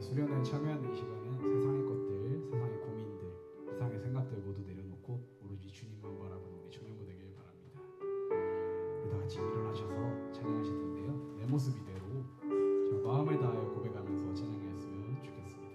수련회에 참여하는 이 시간은 세상의 것들, 세상의 고민들, 세상의 생각들 모두 내려놓고 오로지 주님만 바라보는 우리 청년부 되길 바랍니다. 우리 다 같이 일어나셔서 찬양하실 텐데요. 내 모습 이대로 저 마음을 다하여 고백하면서 찬양했으면 좋겠습니다.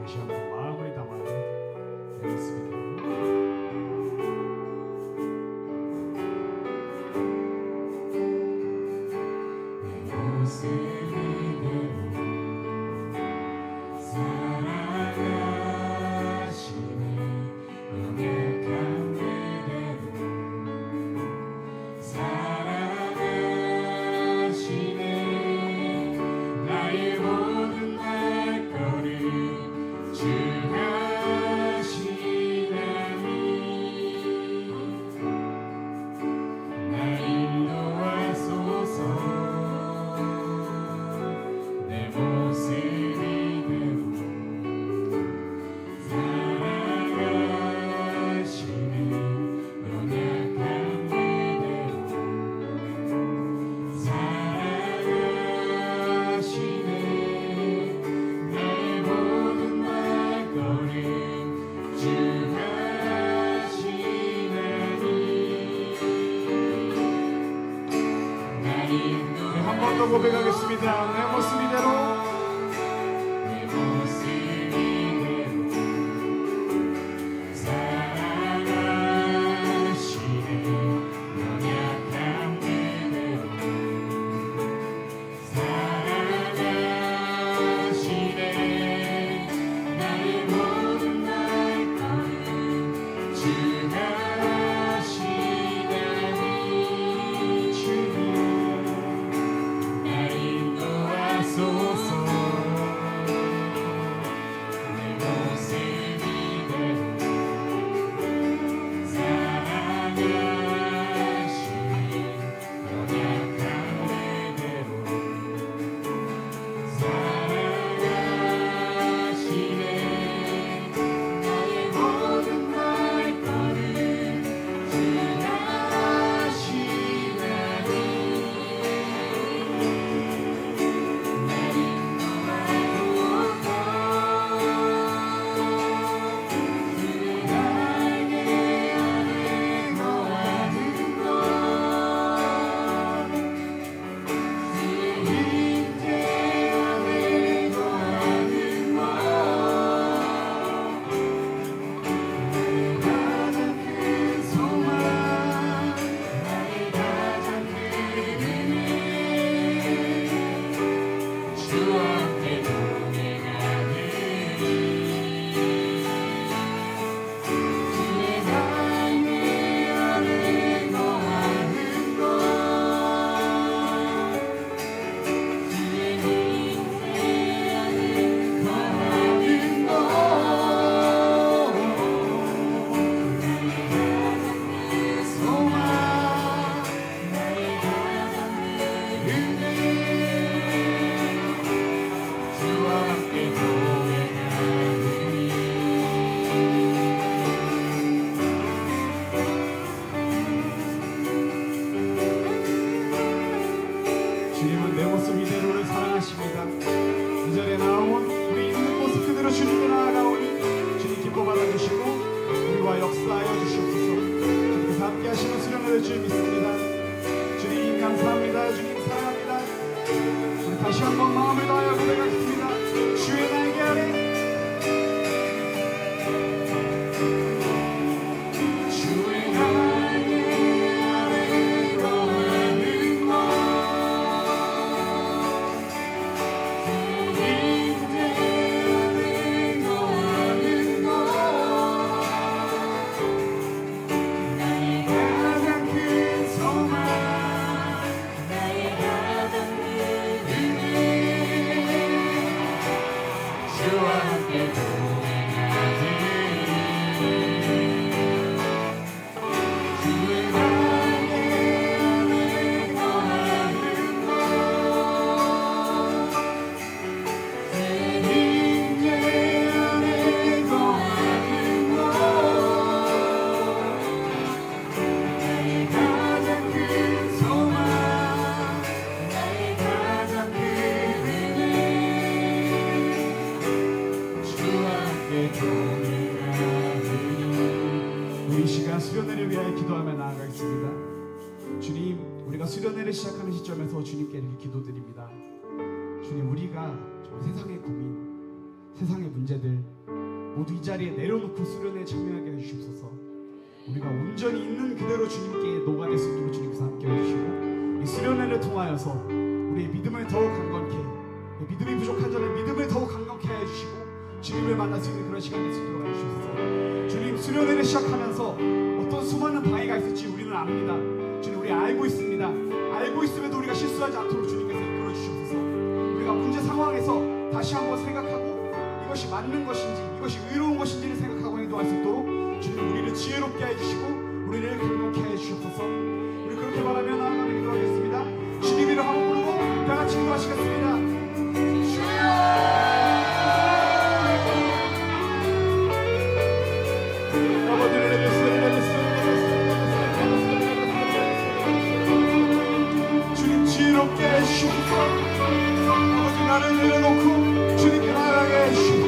다시 한번 마음을 담아요. 내 모습 한 번 더 고백하겠습니다. 내 모습 이대로 So 수련회를 시작하는 시점에서 주님께 이렇게 기도드립니다. 주님, 우리가 정말 세상의 고민, 세상의 문제들 모두 이 자리에 내려놓고 수련회에 참여하게 해주시옵소서. 우리가 온전히 있는 그대로 주님께 녹아낼 수 있도록 주님께서 함께 해주시고, 이 수련회를 통하여서 우리의 믿음을 더욱 강건케, 믿음이 부족한 자를 믿음을 더욱 강건케 해주시고 주님을 만날 수 있는 그런 시간이 될 수 있도록 해주시옵소서. 주님, 수련회를 시작하면서 어떤 수많은 방해가 있을지 우리는 압니다. 주님, 우리 알고 있습니다. 알고 있음에도 우리가 실수하지 않도록 주님께서 이끌어 주시옵소서. 우리가 문제 상황에서 다시 한번 생각하고 이것이 맞는 것인지, 이것이 의로운 것인지를 생각하고 행동할 수 있도록 주님, 우리를 지혜롭게 해주시고 우리를 강력케 해주시옵소서. 우리 그렇게 바라며 나아가며 기도하겠습니다. 주님 이름 한번 부르고 다 같이 기도하시겠습니다. 주님, 지혜롭게 해주시옵소서. 아버지, 나를 내려놓고 주님께 나아가게 해주시옵소서.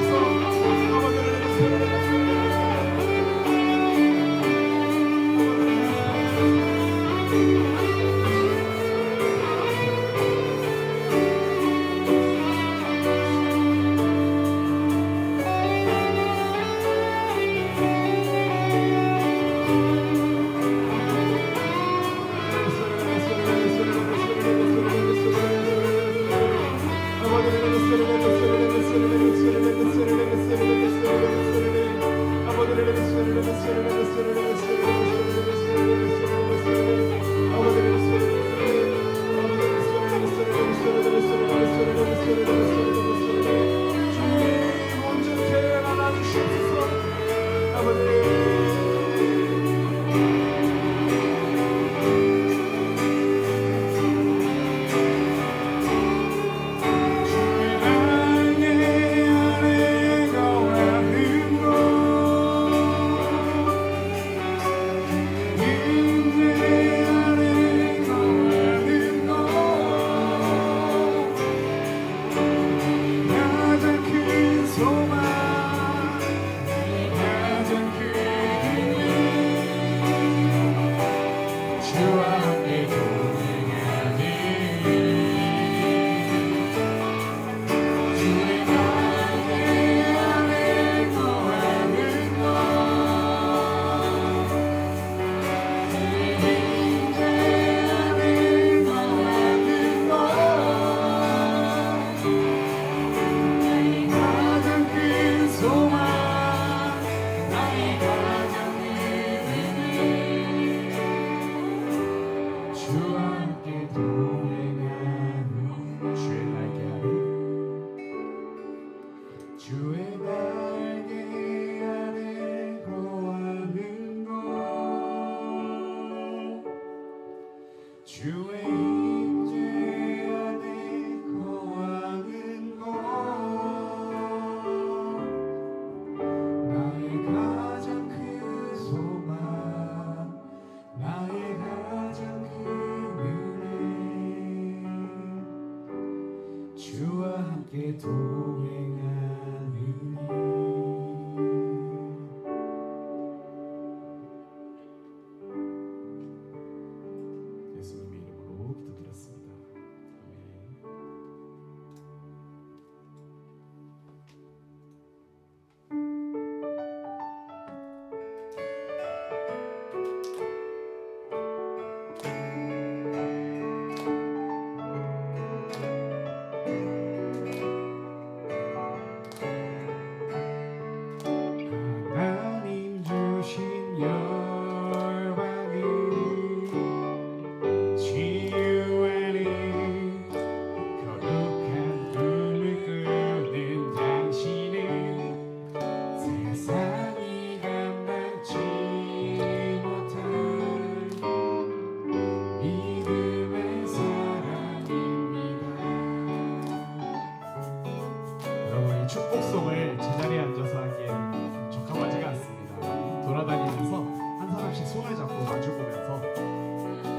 축복송을 제자리에 앉아서 하기에는 적합하지가 않습니다. 돌아다니면서 한 사람씩 손을 잡고 마주보면서,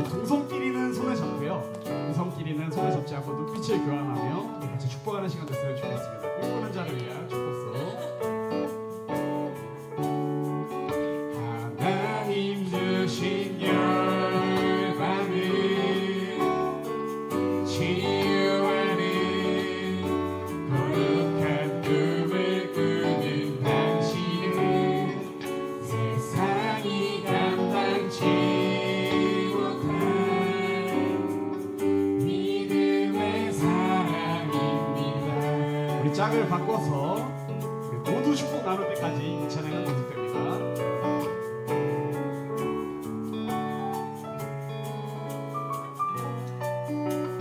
동성끼리는 손을 잡고요, 이성끼리는 손을 잡지 않고 눈빛을 교환하며 같이 축복하는 시간 됐으면 좋겠습니다. 꿈꾸는 자를 위한 축복송. 하나님 주신 열방을 우리 짝을 바꿔서 우리 모두 축복 나눌 때까지 찬양은 계속됩니다.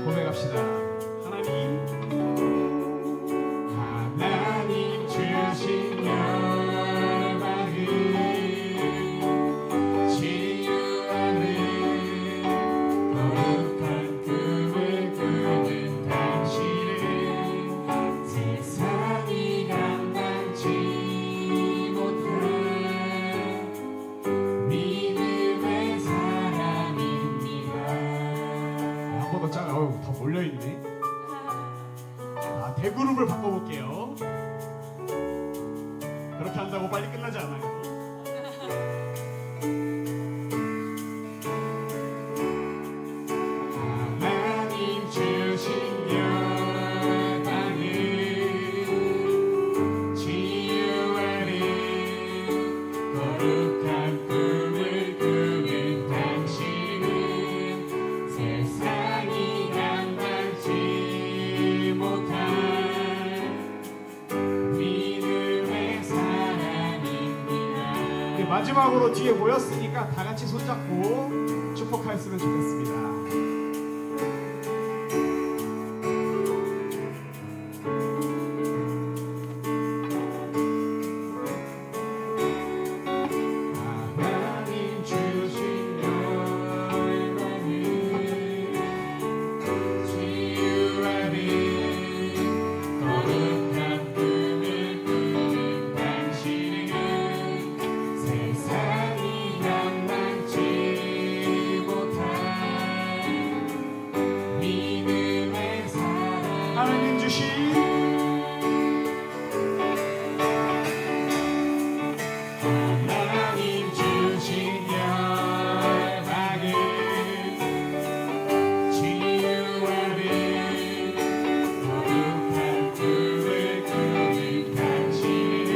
고백합시다. 하나님 주신 열방을 치유하는 거룩한 꿈을 꾸는 당신은 세상이 감당치 못한 믿음의 사랑입니다. 한 번 더 짱, 더 몰려있네. 대그룹을 바꿔볼게요. 그렇게 한다고 빨리 끝나지 않아요. 하나님 주신 열방을 치유하는 거룩한 꿈을 꾸는 당신은 세상이 감당치 못한 마지막으로 뒤에 모였으니까 다 같이 손잡고 축복하였으면 좋겠습니다. 하나님 주신 열방을 치유하는 거룩한 꿈을 꾸는 당신은 세상이 감당치 못한 믿음의 사랑. 하나님 주신 열방을 치유하는 거룩한 꿈을 꾸는 당신은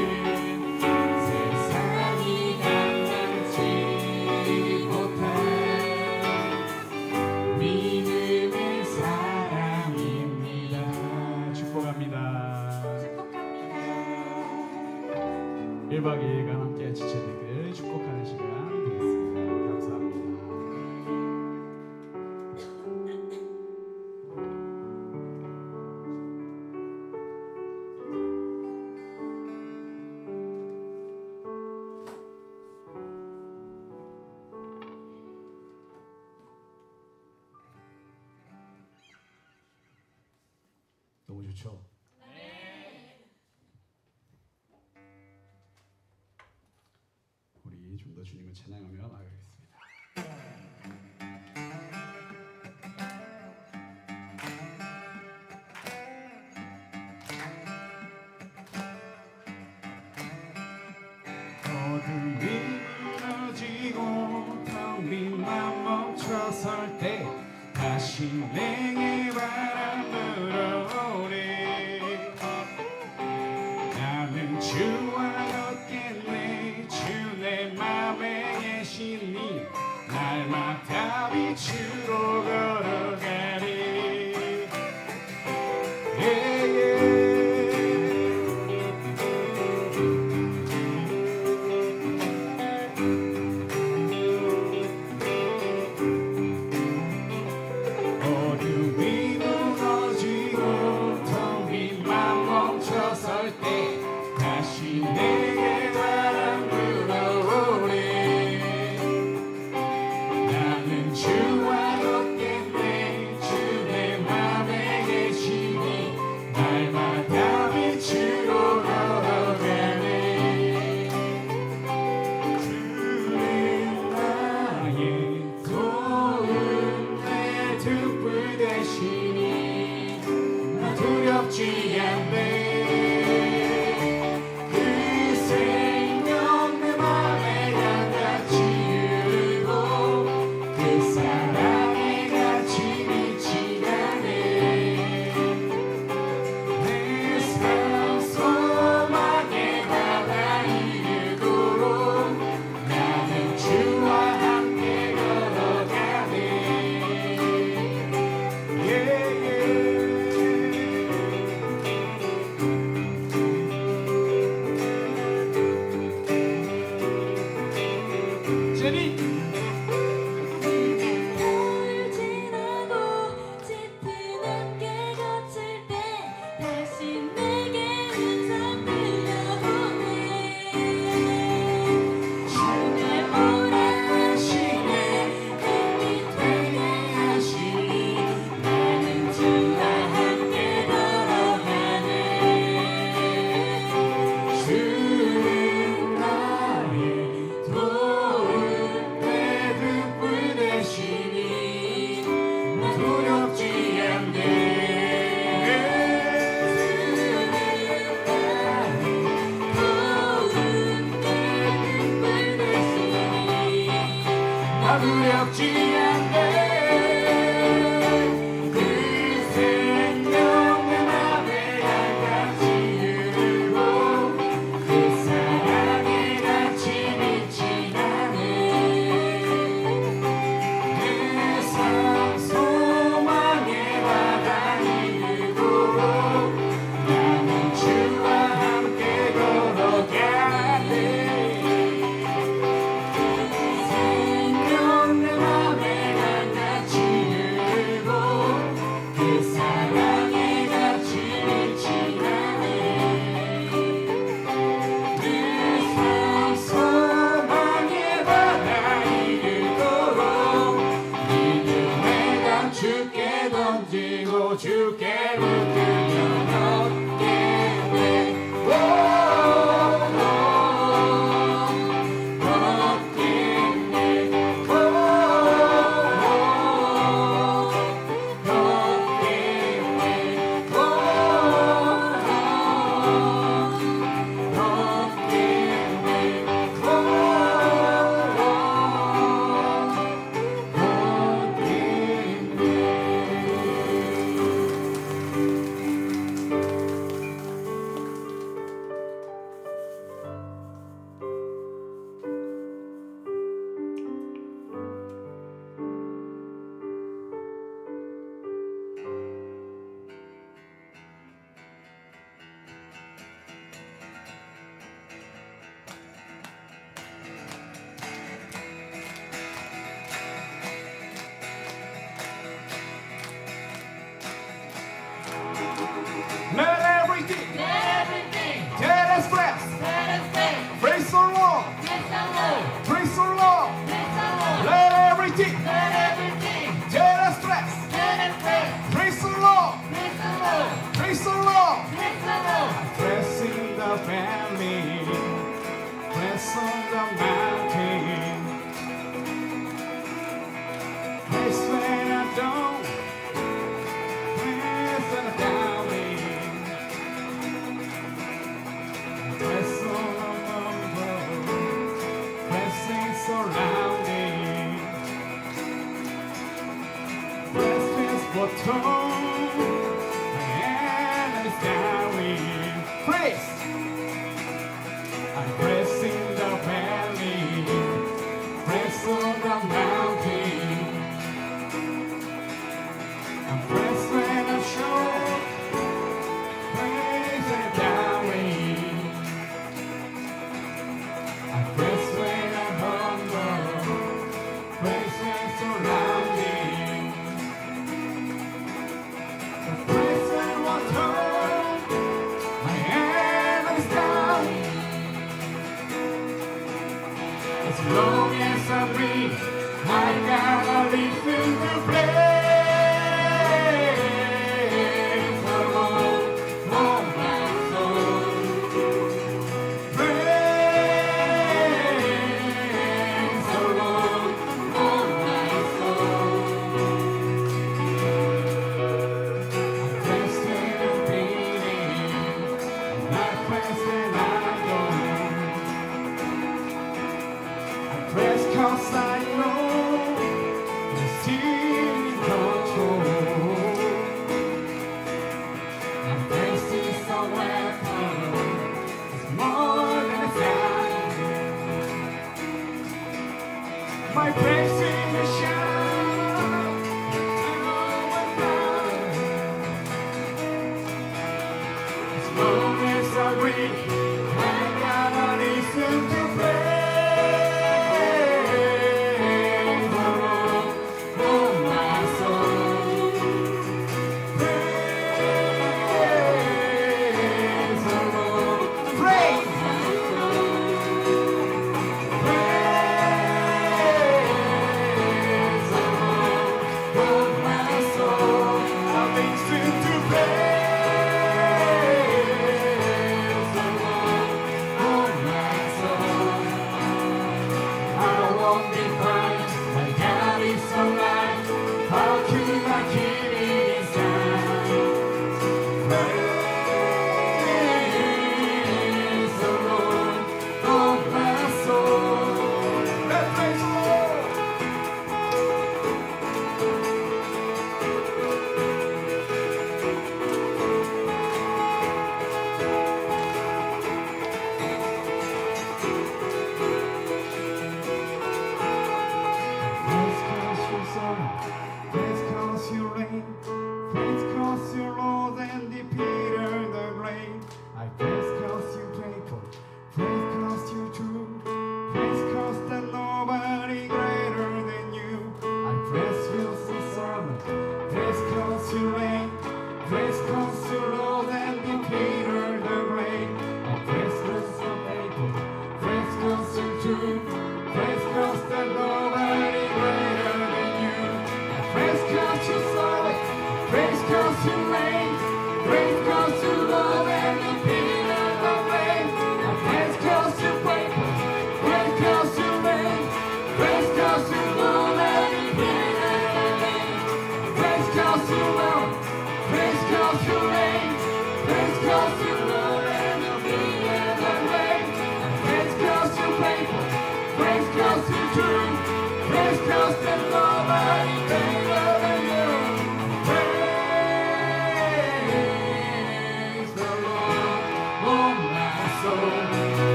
세상이 감당치 못한 믿음의 사랑입니다. 축복합니다. 1박 2일간 함께 지체되길 축복하는 시간 되겠습니다. 감사합니다. 너무 좋죠? 우리 좀 더 주님을 찬양하며 나가겠습니다. 어둠이 무너지고 텅 빈 맘 멈춰설 때 다시 내게 바람 불어오네. 나는 주와 걷겠네. 주 내 맘에 계시니 날마다 빛으로 걸어가리. 어둠이 무너지고 텅 빈 맘 멈춰설 때 다시 내게 바람 불어오네. 나는 주와 걷겠네. 주 내 맘에 계시니 날마다 빛으로 걸어가네. 주는 나의 도움 내 등불 되시니 나 두렵지 않네. 그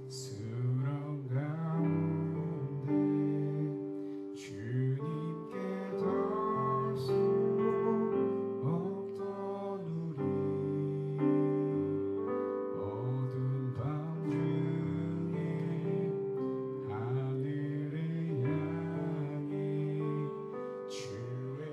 수렁 가운데 주님께 닿을 수 없던 우리 어두운 밤 중에 하늘을 향해 주의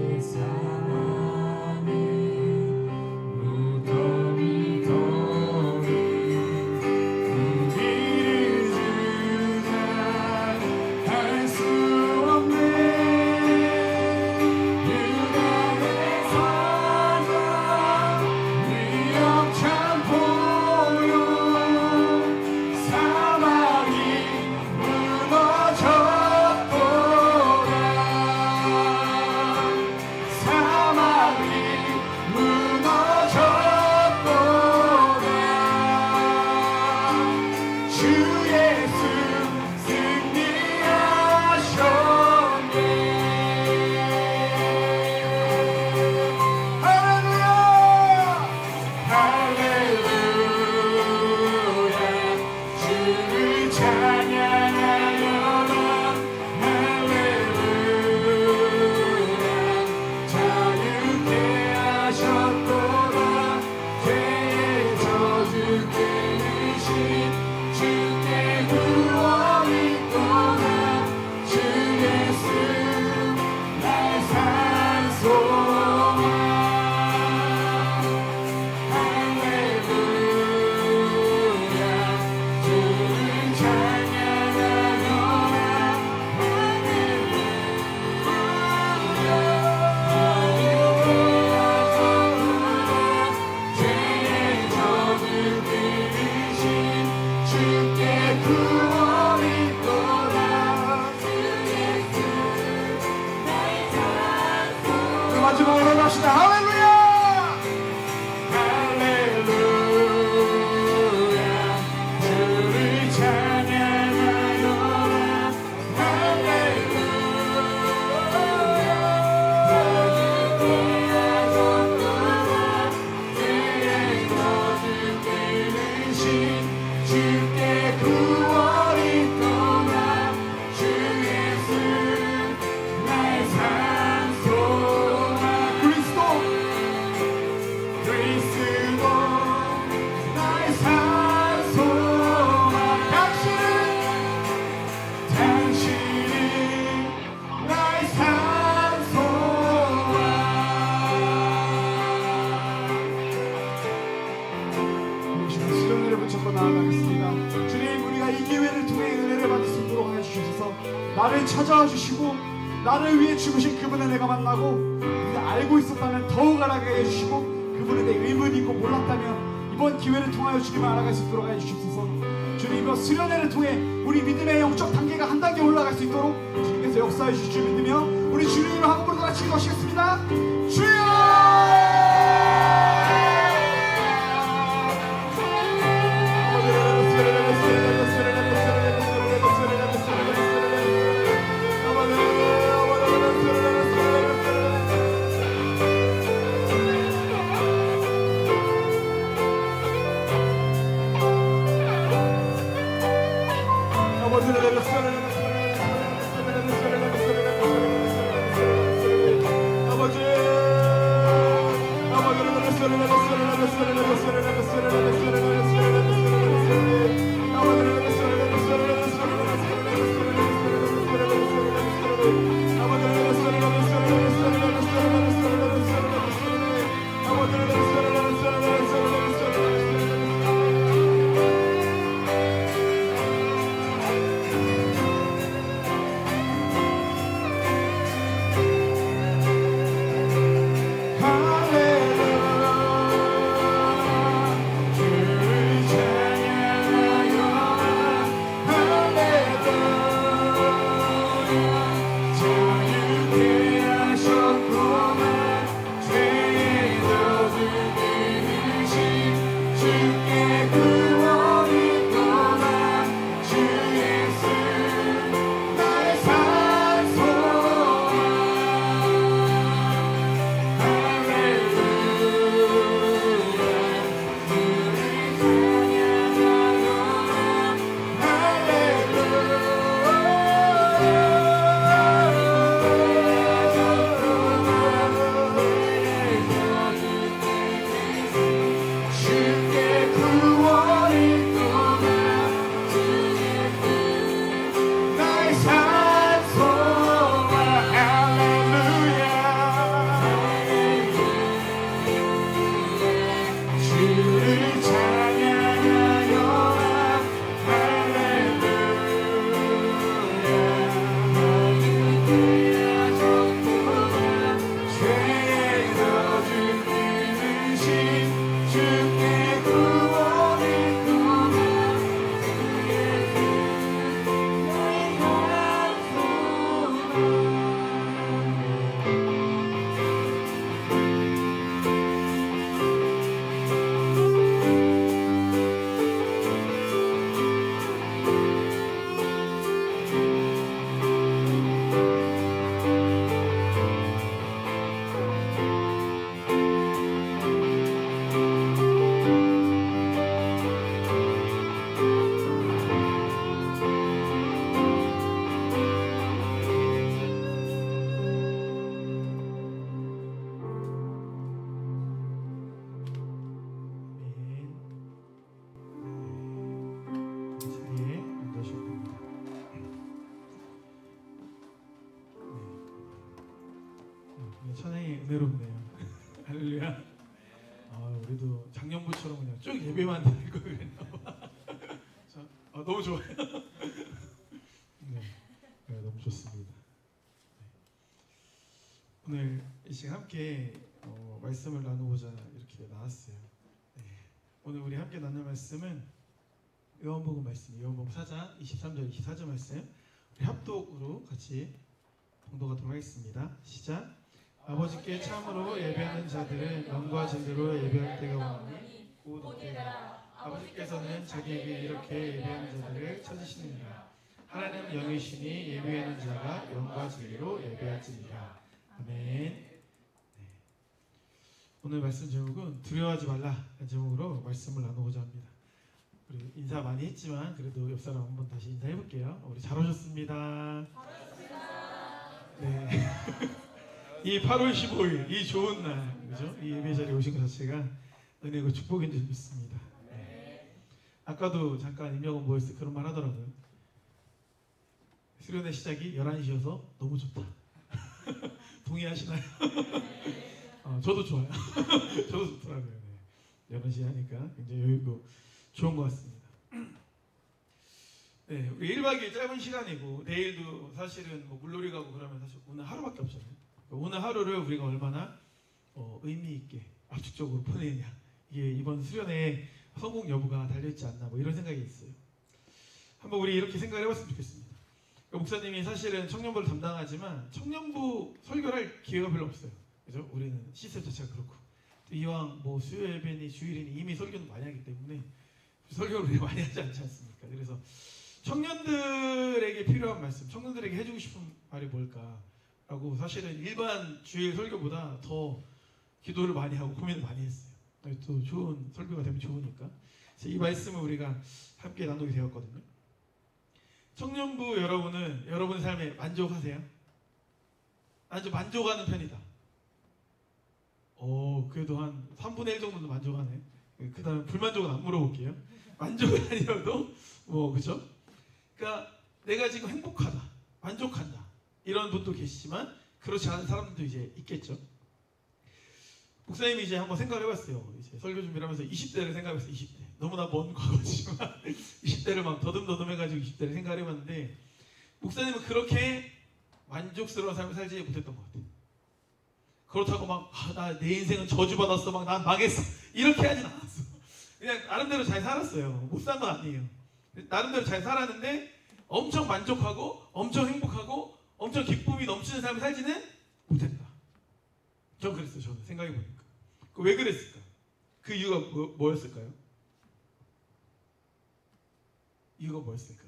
이름 사랑해 나아가겠습니다. 주님, 우리가 이 기회를 통해 은혜를 받을 수 있도록 하여 주셔서 나를 찾아와 주시고 나를 위해 죽으신 그분을 내가 만나고 이제 알고 있었다면 더욱 알아가게 해주시고 그분에 대해 의문이 있고 몰랐다면 이번 기회를 통하여 주님을 알아갈 수 있도록 하여 주옵소서. 주님, 이번 수련회를 통해 우리 믿음의 영적 단계가 한 단계 올라갈 수 있도록 주님께서 역사해 주실 줄 믿으며 우리 주님을 한번으로 같이 기도하시겠습니다. 주여! 찬양이 은혜롭네요. 할렐루야. 우리도 작년부처럼 그냥 쭉 예배만 드릴 걸 그랬나봐. 너무 좋아요. 네, 너무 좋습니다. 오늘 이 시간 함께 말씀을 나누고자 이렇게 나왔어요. 네. 오늘 우리 함께 나눌 말씀은 요한복음 말씀, 요한복음 4장 23절 24절 말씀 우리 합독으로 같이 봉독하도록 하겠습니다. 시작. 아버지께 참으로 예배하는 자들은 영과 진리로 예배할 때가 오니 곧 이때라. 아버지께서는 자기에게 이렇게 예배하는 자들을 찾으시느니라. 하나님은 영이시니 예배하는 자가 영과 진리로 예배할지니라. 아멘. 네. 오늘 말씀 제목은 두려워하지 말라라는 제목으로 말씀을 나누고자 합니다. 우리 인사 많이 했지만 그래도 옆 사람 한번 다시 인사해 볼게요. 우리 잘 오셨습니다. 네. 이 8월 15일 이 좋은 날, 그죠? 이 예배 자리에 오신 것 자체가 은혜고 축복인 줄 믿습니다. 네. 아까도 잠깐 임영원 모였을 때 그런 말 하더라고요. 수련회 시작이 11시여서 너무 좋다. 동의하시나요? 저도 좋아요. 저도 좋더라고요. 네. 11시 하니까 굉장히 여유있고 좋은 것 같습니다. 네, 우리 1박 2일 짧은 시간이고 내일도 사실은 뭐 물놀이 가고 그러면 사실 오늘 하루밖에 없잖아요. 그러니까 오늘 하루를 우리가 얼마나 의미 있게 압축적으로 보내느냐, 이게 이번 수련의 성공 여부가 달려있지 않나 뭐 이런 생각이 있어요. 한번 우리 이렇게 생각을 해봤으면 좋겠습니다. 그러니까 목사님이 사실은 청년부를 담당하지만 청년부 설교를 할 기회가 별로 없어요. 그죠? 우리는 시스템 자체가 그렇고 또 이왕 뭐 수요 예배니 주일이니 이미 설교는 많이 하기 때문에 설교를 우리가 많이 하지 않지 않습니까? 그래서 청년들에게 필요한 말씀, 청년들에게 해주고 싶은 말이 뭘까라고 사실은 일반 주일 설교보다 더 기도를 많이 하고 고민을 많이 했어요. 또 좋은 설교가 되면 좋으니까. 그래서 이 말씀을 우리가 함께 나누게 되었거든요. 청년부 여러분은 여러분의 삶에 만족하세요? 아주 만족하는 편이다. 그래도 한 3분의 1 정도는 만족하네. 그 다음에 불만족은 안 물어볼게요. 만족은 아니어도 뭐 그죠? 그러니까 내가 지금 행복하다, 만족한다 이런 분도 계시지만 그렇지 않은 사람들도 이제 있겠죠. 목사님이 이제 한번 생각을 해봤어요. 이제 설교 준비를 하면서 20대를 생각해봤어요. 20대 너무나 먼 과거지만 20대를 막 더듬더듬 해가지고 20대를 생각을 해봤는데 목사님은 그렇게 만족스러운 삶을 살지 못했던 것 같아요. 그렇다고 막 나 내 인생은 저주받았어, 막 난 망했어 이렇게 하진 않았어. 그냥 나름대로 잘 살았어요. 못 산 건 아니에요. 나름대로 잘 살았는데 엄청 만족하고 엄청 행복하고 엄청 기쁨이 넘치는 삶을 살지는 못했다. 전 그랬어요. 저는 생각해보니까. 왜 그랬을까? 그 이유가 뭐였을까요? 이유가 뭐였을까?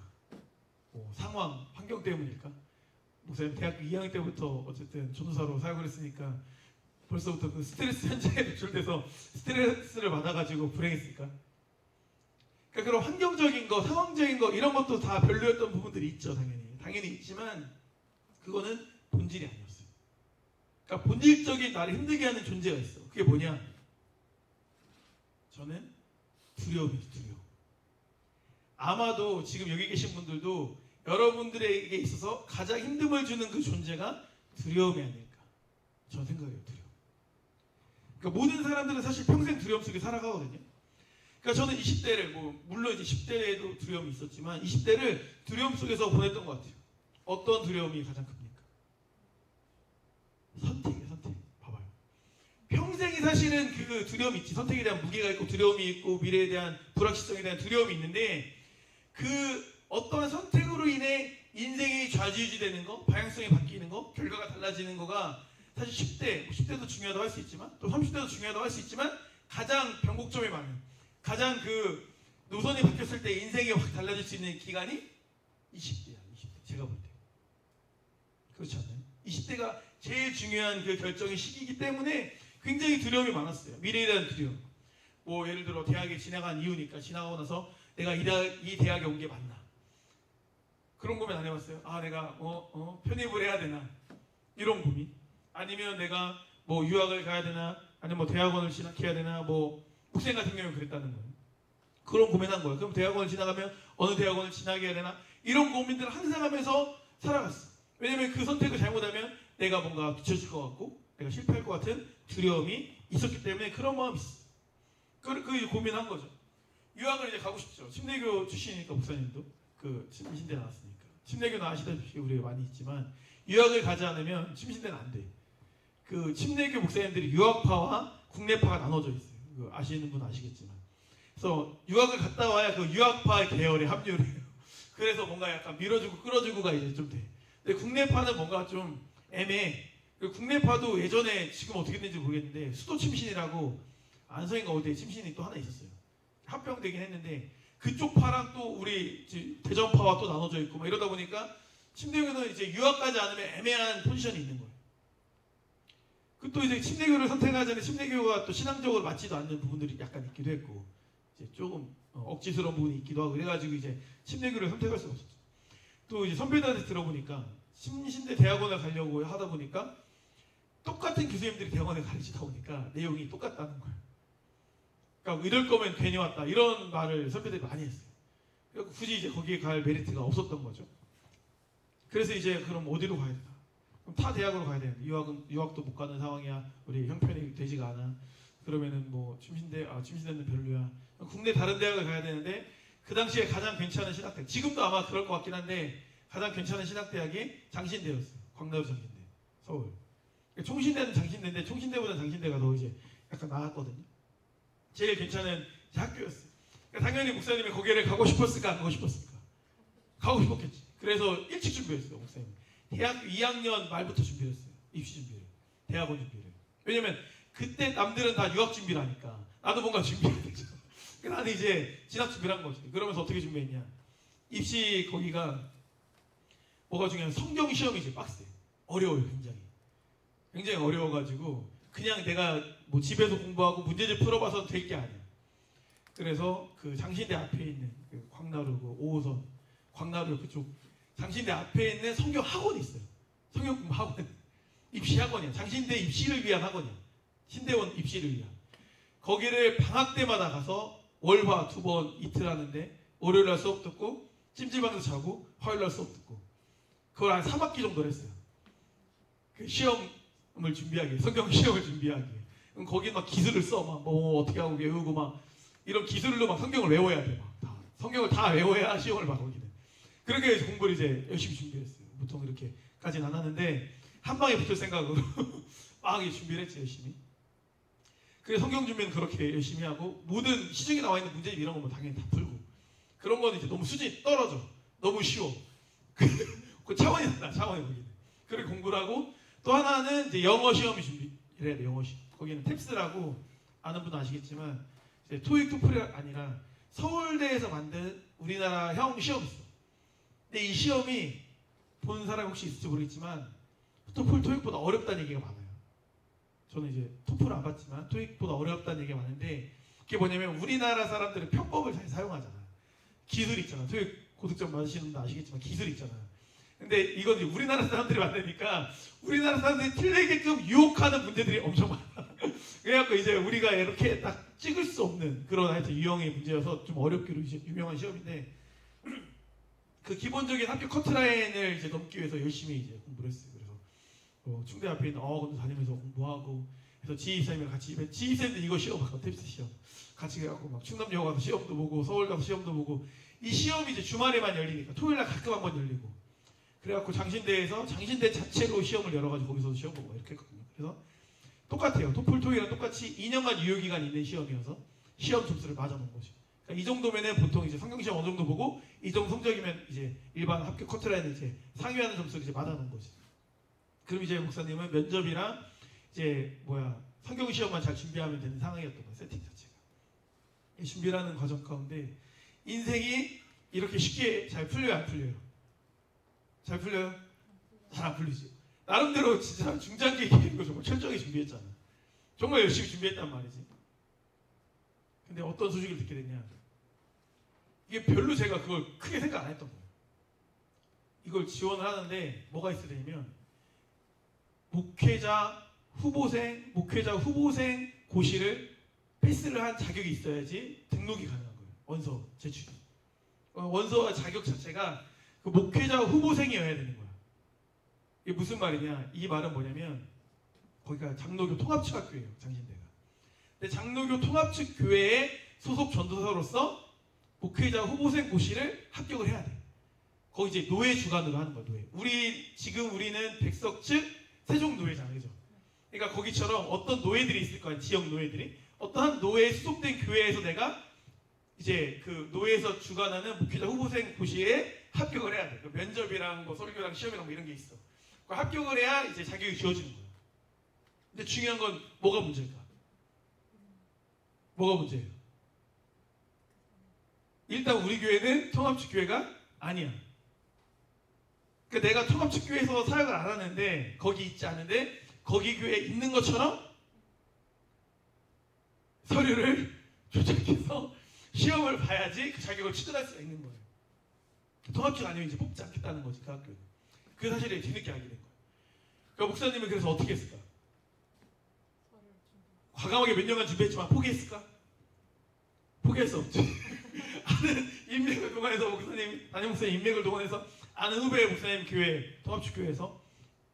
상황, 환경 때문일까? 목사님 대학교 2학년 때부터 어쨌든 전도사로 사역을 했으니까 벌써부터 그 스트레스 현장에 노출돼서 스트레스를 받아가지고 불행했을까? 그러니까 그런 환경적인 거, 상황적인 거 이런 것도 다 별로였던 부분들이 있죠. 당연히 있지만 그거는 본질이 아니었어요. 그러니까 본질적인 나를 힘들게 하는 존재가 있어. 그게 뭐냐? 저는 두려움이에요. 두려움. 아마도 지금 여기 계신 분들도 여러분들에게 있어서 가장 힘듦을 주는 그 존재가 두려움이 아닐까. 저는 생각해요. 두려움. 그러니까 모든 사람들은 사실 평생 두려움 속에 살아가거든요. 그러니까 저는 20대를 물론 이제 10대에도 두려움이 있었지만 20대를 두려움 속에서 보냈던 것 같아요. 어떤 두려움이 가장 큽니까? 선택이에요. 선택. 봐봐요. 평생이 사실은 그 두려움이 있지. 선택에 대한 무게가 있고 두려움이 있고 미래에 대한 불확실성에 대한 두려움이 있는데 그 어떤 선택으로 인해 인생이 좌지우지되는 거, 방향성이 바뀌는 거, 결과가 달라지는 거가 사실 10대도 중요하다고 할 수 있지만 또 30대도 중요하다고 할 수 있지만 가장 변곡점이 많은, 가장 그 노선이 바뀌었을 때 인생이 확 달라질 수 있는 기간이 20대야. 20대. 제가 볼 때. 그렇지 않나요? 20대가 제일 중요한 그 결정의 시기이기 때문에 굉장히 두려움이 많았어요. 미래에 대한 두려움. 예를 들어 대학에 지나간 이유니까 지나가고 나서 내가 이 대학에 온 게 맞나? 그런 고민 안 해봤어요? 내가 편입을 해야 되나? 이런 고민. 아니면 내가 유학을 가야 되나? 아니면 대학원을 진학해야 되나? 목사님 같은 경우는 그랬다는 거예요. 그런 고민한 거예요. 그럼 대학원을 지나가면 어느 대학원을 진학해야 되나? 이런 고민들을 항상 하면서 살아갔어. 왜냐면 그 선택을 잘못하면 내가 뭔가 뒤처질 것 같고 내가 실패할 것 같은 두려움이 있었기 때문에 그런 마음이 있어. 그 고민한 거죠. 유학을 이제 가고 싶죠. 침례교 출신이니까 목사님도 침신대 나왔으니까. 침례교는 아시다시피 우리가 많이 있지만 유학을 가지 않으면 침신대는 안 돼. 그 침례교 목사님들이 유학파와 국내파가 나눠져 있어요. 아시는 분 아시겠지만. 그래서 유학을 갔다 와야 그 유학파 계열에 합류를 해요. 그래서 뭔가 약간 밀어주고 끌어주고가 이제 좀 돼. 근데 국내파는 뭔가 좀 애매해. 국내파도 예전에 지금 어떻게 됐는지 모르겠는데 수도 침신이라고 안성인가 어디에 침신이 또 하나 있었어요. 합병되긴 했는데 그쪽 파랑 또 우리 대전파와 또 나눠져 있고 이러다 보니까 침례교는 이제 유학 가지 않으면 애매한 포지션이 있는 거예요. 또 이제 침례교를 선택하지 않으면 침례교가 또 신앙적으로 맞지도 않는 부분들이 약간 있기도 했고 이제 조금 억지스러운 부분이 있기도 하고 그래가지고 이제 침례교를 선택할 수가 없었죠. 또 이제 선배들한테 들어보니까 침신대 대학원을 가려고 하다 보니까 똑같은 교수님들이 대학원에 가르치다 보니까 내용이 똑같다는 거예요. 그러니까 이럴 거면 괜히 왔다 이런 말을 선배들이 많이 했어요. 그래서 굳이 이제 거기에 갈 메리트가 없었던 거죠. 그래서 이제 그럼 어디로 가야 되나? 그럼 타 대학으로 가야 되는데 유학도 못 가는 상황이야. 우리 형편이 되지가 않아. 그러면은 침신대는 별로야. 국내 다른 대학을 가야 되는데 그 당시에 가장 괜찮은 신학대학, 지금도 아마 그럴 것 같긴 한데 가장 괜찮은 신학대학이 장신대였어요. 광나루 장신대, 서울. 총신대는 장신대인데 총신대보다 장신대가 더 이제 약간 나았거든요. 제일 괜찮은 학교였어요. 그러니까 당연히 목사님이 거기를 가고 싶었을까 안 가고 싶었을까? 가고 싶었겠지. 그래서 일찍 준비했어요, 목사님. 대학교 2학년 말부터 준비를 했어요. 입시 준비를, 대학원 준비를. 왜냐면 그때 남들은 다 유학 준비를 하니까 나도 뭔가 준비해야 되죠. 나는 이제 진학 준비를 한 거지. 그러면서 어떻게 준비했냐? 입시 거기가 뭐가 중요하면 성경 시험이 제일 빡세. 어려워요, 굉장히 어려워가지고 그냥 내가 뭐 집에서 공부하고 문제집 풀어봐서 될 게 아니야. 그래서 그 장신대 앞에 있는 그 광나루 그 5호선 광나루 그쪽 장신대 앞에 있는 성경 학원이 있어요. 성경 공부 학원, 입시 학원이야. 장신대 입시를 위한 학원이야. 신대원 입시를 위한. 거기를 방학 때마다 가서 월화 2번 이틀 하는데 월요일 날 수업 듣고 찜질방에서 자고 화요일 날 수업 듣고 그걸 한 3학기 정도를 했어요. 그 시험을 준비하기 위해, 성경 시험을 준비하기 위해. 그럼 거기 막 기술을 써. 막 뭐 어떻게 하고 외우고 막 이런 기술로 막 성경을 외워야 돼. 막 다. 성경을 다 외워야 시험을 봐, 거기는. 그렇게 해서 공부를 이제 열심히 준비했어요. 보통 이렇게까지는 안 하는데 한 방에 붙을 생각으로 막 준비를 했지, 열심히. 그래서 성경 준비는 그렇게 열심히 하고 모든 시중에 나와 있는 문제집 이런 거면 당연히 다 풀고 그런 거는 이제 너무 수준이 떨어져. 너무 쉬워. 그 차원이 달라, 차원이 거기는. 그렇게 공부를 하고 또 하나는 이제 영어 시험이 준비를 해야 돼, 영어 시험. 거기는 탭스라고 아는 분은 아시겠지만 이제 토익 토플이 아니라 서울대에서 만든 우리나라형 시험이 있어. 근데 이 시험이 본 사람이 혹시 있을지 모르겠지만 토플 토익보다 어렵다는 얘기가 많아요. 저는 이제 토플을 안 봤지만 토익보다 어렵다는 얘기가 많은데 그게 뭐냐면 우리나라 사람들은 편법을 잘 사용하잖아. 기술 있잖아. 토익 고득점 맞으시는 분 아시겠지만 기술 있잖아. 근데 이건 이제 우리나라 사람들이 만드니까 우리나라 사람들이 틀리게끔 유혹하는 문제들이 엄청 많아. 그래갖고 이제 우리가 이렇게 딱 찍을 수 없는 그런 하여튼 유형의 문제여서 좀 어렵기로 이제 유명한 시험인데 그 기본적인 학교 커트라인을 이제 넘기 위해서 열심히 이제 공부를 했어요. 그래서 충대 앞에 있는 어학원도 다니면서 공부하고 그래서 지휘사님이랑 같이 지휘사님도 이거 시험 하고 탭스 시험 같이 해갖고 막 충남여고 가서 시험도 보고 서울 가서 시험도 보고 이 시험이 이제 주말에만 열리니까 토요일날 가끔 한번 열리고 그래갖고 장신대에서 장신대 자체로 시험을 열어가지고 거기서 시험 보고 이렇게 했거든요. 그래서 똑같아요. 토플 토익이랑 똑같이 2년간 유효기간 있는 시험이어서 시험 점수를 맞아놓은 거죠. 그러니까 이 정도면은 보통 이제 성경시험 어느 정도 보고 이 정도 성적이면 이제 일반 합격 커트라인을 이제 상위하는 점수를 이제 맞아놓은 거지. 그럼 이제 목사님은 면접이랑 이제 성경시험만 잘 준비하면 되는 상황이었던 거예요. 세팅 자체가. 이 준비라는 과정 가운데 인생이 이렇게 쉽게 잘 풀려요, 안 풀려요? 잘 풀려요? 잘 안 풀리지. 나름대로 진짜 중장기 계획을 정말 철저하게 준비했잖아. 정말 열심히 준비했단 말이지. 근데 어떤 소식을 듣게 됐냐? 이게 별로 제가 그걸 크게 생각 안 했던 거예요. 이걸 지원을 하는데 뭐가 있어야 되냐면 목회자 후보생 고시를 패스를 한 자격이 있어야지 등록이 가능한 거예요. 원서 제출이. 원서 자격 자체가 그 목회자 후보생이어야 되는 거야. 이게 무슨 말이냐? 이 말은 뭐냐면 거기가 장로교 통합측학교예요, 장신대가. 근데 장로교 통합측 교회의 소속 전도사로서 목회자 후보생 고시를 합격을 해야 돼. 거기 이제 노예 주관으로 하는 거야, 노예. 우리는 백석 측 세종 노예잖아요, 그죠? 그러니까 거기처럼 어떤 노예들이 있을 거야, 지역 노예들이. 어떠한 노예에 수속된 교회에서 내가 이제 그 노예에서 주관하는 목회자 후보생 고시에 합격을 해야 돼. 그 면접이랑 뭐 설교랑 시험이랑 뭐 이런 게 있어. 그 합격을 해야 이제 자격이 주어지는 거야. 근데 중요한 건 뭐가 문제일까? 뭐가 문제예요? 일단 우리 교회는 통합측 교회가 아니야. 그러니까 내가 통합측 교회에서 사역을 안 하는데 거기 있지 않은데 거기 교회에 있는 것처럼 서류를 조작해서 시험을 봐야지 그 자격을 취득할 수가 있는 거예요. 통합측 아니면 이제 뽑지 않겠다는 거지, 그 학교는. 그 사실을 뒤늦게 알게 된 거예요. 그러니까 목사님은 그래서 어떻게 했을까? 과감하게 몇 년간 준비했지만 포기했을까? 포기할 수 없지. 아는 인맥을 동원해서 담임 목사님 인맥을 동원해서 아는 후배 목사님 교회 통합측 교회에서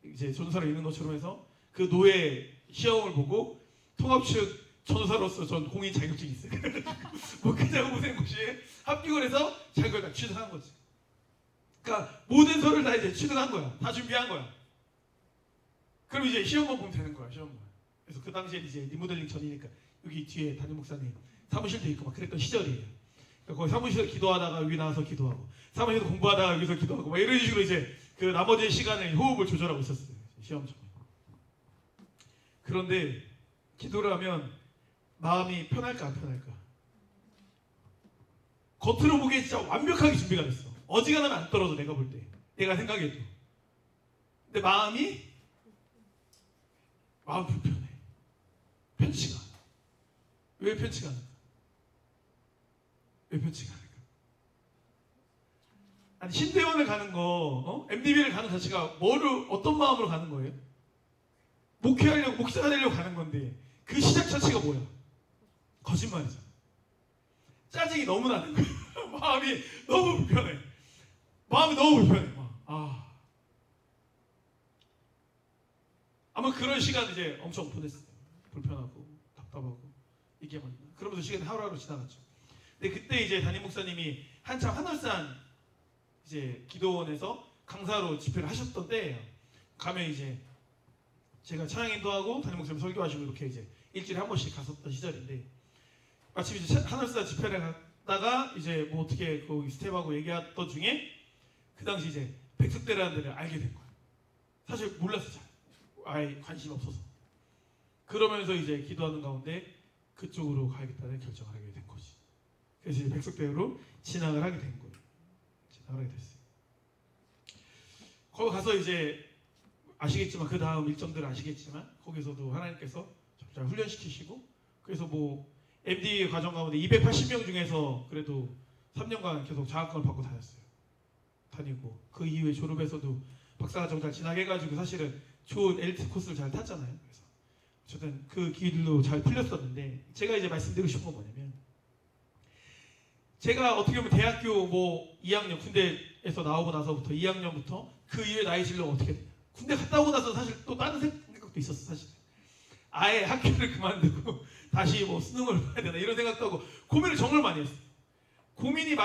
이제 전도사를 있는 것처럼 해서 그 노예 시험을 보고 통합측 전도사로서 전 공인 자격증이 있어요. 목회자 후보생고시에 합격을 해서 자격을 다 취득한 거지. 그러니까 모든 서를 다 이제 취득한 거야. 다 준비한 거야. 그럼 이제 시험만 보면 되는 거야. 시험만. 그래서 그 당시에 이제 리모델링 전이니까 여기 뒤에 담임 목사님 사무실도 있고 막 그랬던 시절이에요. 그러니까 거기 사무실에서 기도하다가 여기 나와서 기도하고 사무실에서 공부하다가 여기서 기도하고 막 이런 식으로 이제 그 나머지 시간에 호흡을 조절하고 있었어요. 시험 전에. 그런데 기도를 하면 마음이 편할까 안 편할까? 겉으로 보기엔 진짜 완벽하게 준비가 됐어. 어지간하면 안 떨어져 내가 볼 때. 내가 생각해도. 근데 마음 불편해. 편치가 않아. 왜 편치가 않을까? 왜 편치가 않을까? 아니 신대원을 가는 거, MDB를 가는 자체가 어떤 마음으로 가는 거예요? 목회하려고 목사가 되려고 가는 건데 그 시작 자체가 뭐야? 거짓말이잖아. 짜증이 너무 나는 거야. 마음이 너무 불편해. 아마 그런 시간 이제 엄청 보냈어요. 불편하고 답답하고 이게 막 그러면서 시간이 하루하루 지나갔죠. 근데 그때 이제 담임 목사님이 한참 한월산 이제 기도원에서 강사로 집회를 하셨던 때예요. 가면 이제 제가 찬양 인도하고 담임 목사님 설교하시고 이렇게 이제 일주일에 한 번씩 갔었던 시절인데 마침 이제 한월산 집회를 갔다가 이제 뭐 어떻게 거기 스텝하고 얘기했던 중에 그 당시 이제 백석대라는 데를 알게 된 거예요. 사실 몰랐어요. 아예 관심이 없어서. 그러면서 이제 기도하는 가운데 그쪽으로 가야겠다는 결정을 하게 된 거지. 그래서 이제 백석대로 진학을 하게 된 거예요. 진학을 하게 됐어요. 거기 가서 이제 아시겠지만 그 다음 일정들을 아시겠지만 거기서도 하나님께서 잘 훈련시키시고 그래서 뭐 MD 과정 가운데 280명 중에서 그래도 3년간 계속 장학금을 받고 다니고 그 이후에 졸업해서도 박사과정 잘 진학해가지고 사실은 좋은 엘리트 코스를 잘 탔잖아요. 그래서 어쨌든 그 길로 잘 풀렸었는데 제가 이제 말씀드리고 싶은 건 뭐냐면 제가 어떻게 보면 대학교 뭐 2학년 군대에서 나오고 나서부터 2학년부터 그 이후에 나이 진로가 어떻게 되냐. 군대 갔다 오고 나서 사실 또 다른 생각도 있었어. 사실 아예 학교를 그만두고 다시 뭐 수능을 봐야 되나 이런 생각도 하고 고민을 정말 많이 했어요. 고민이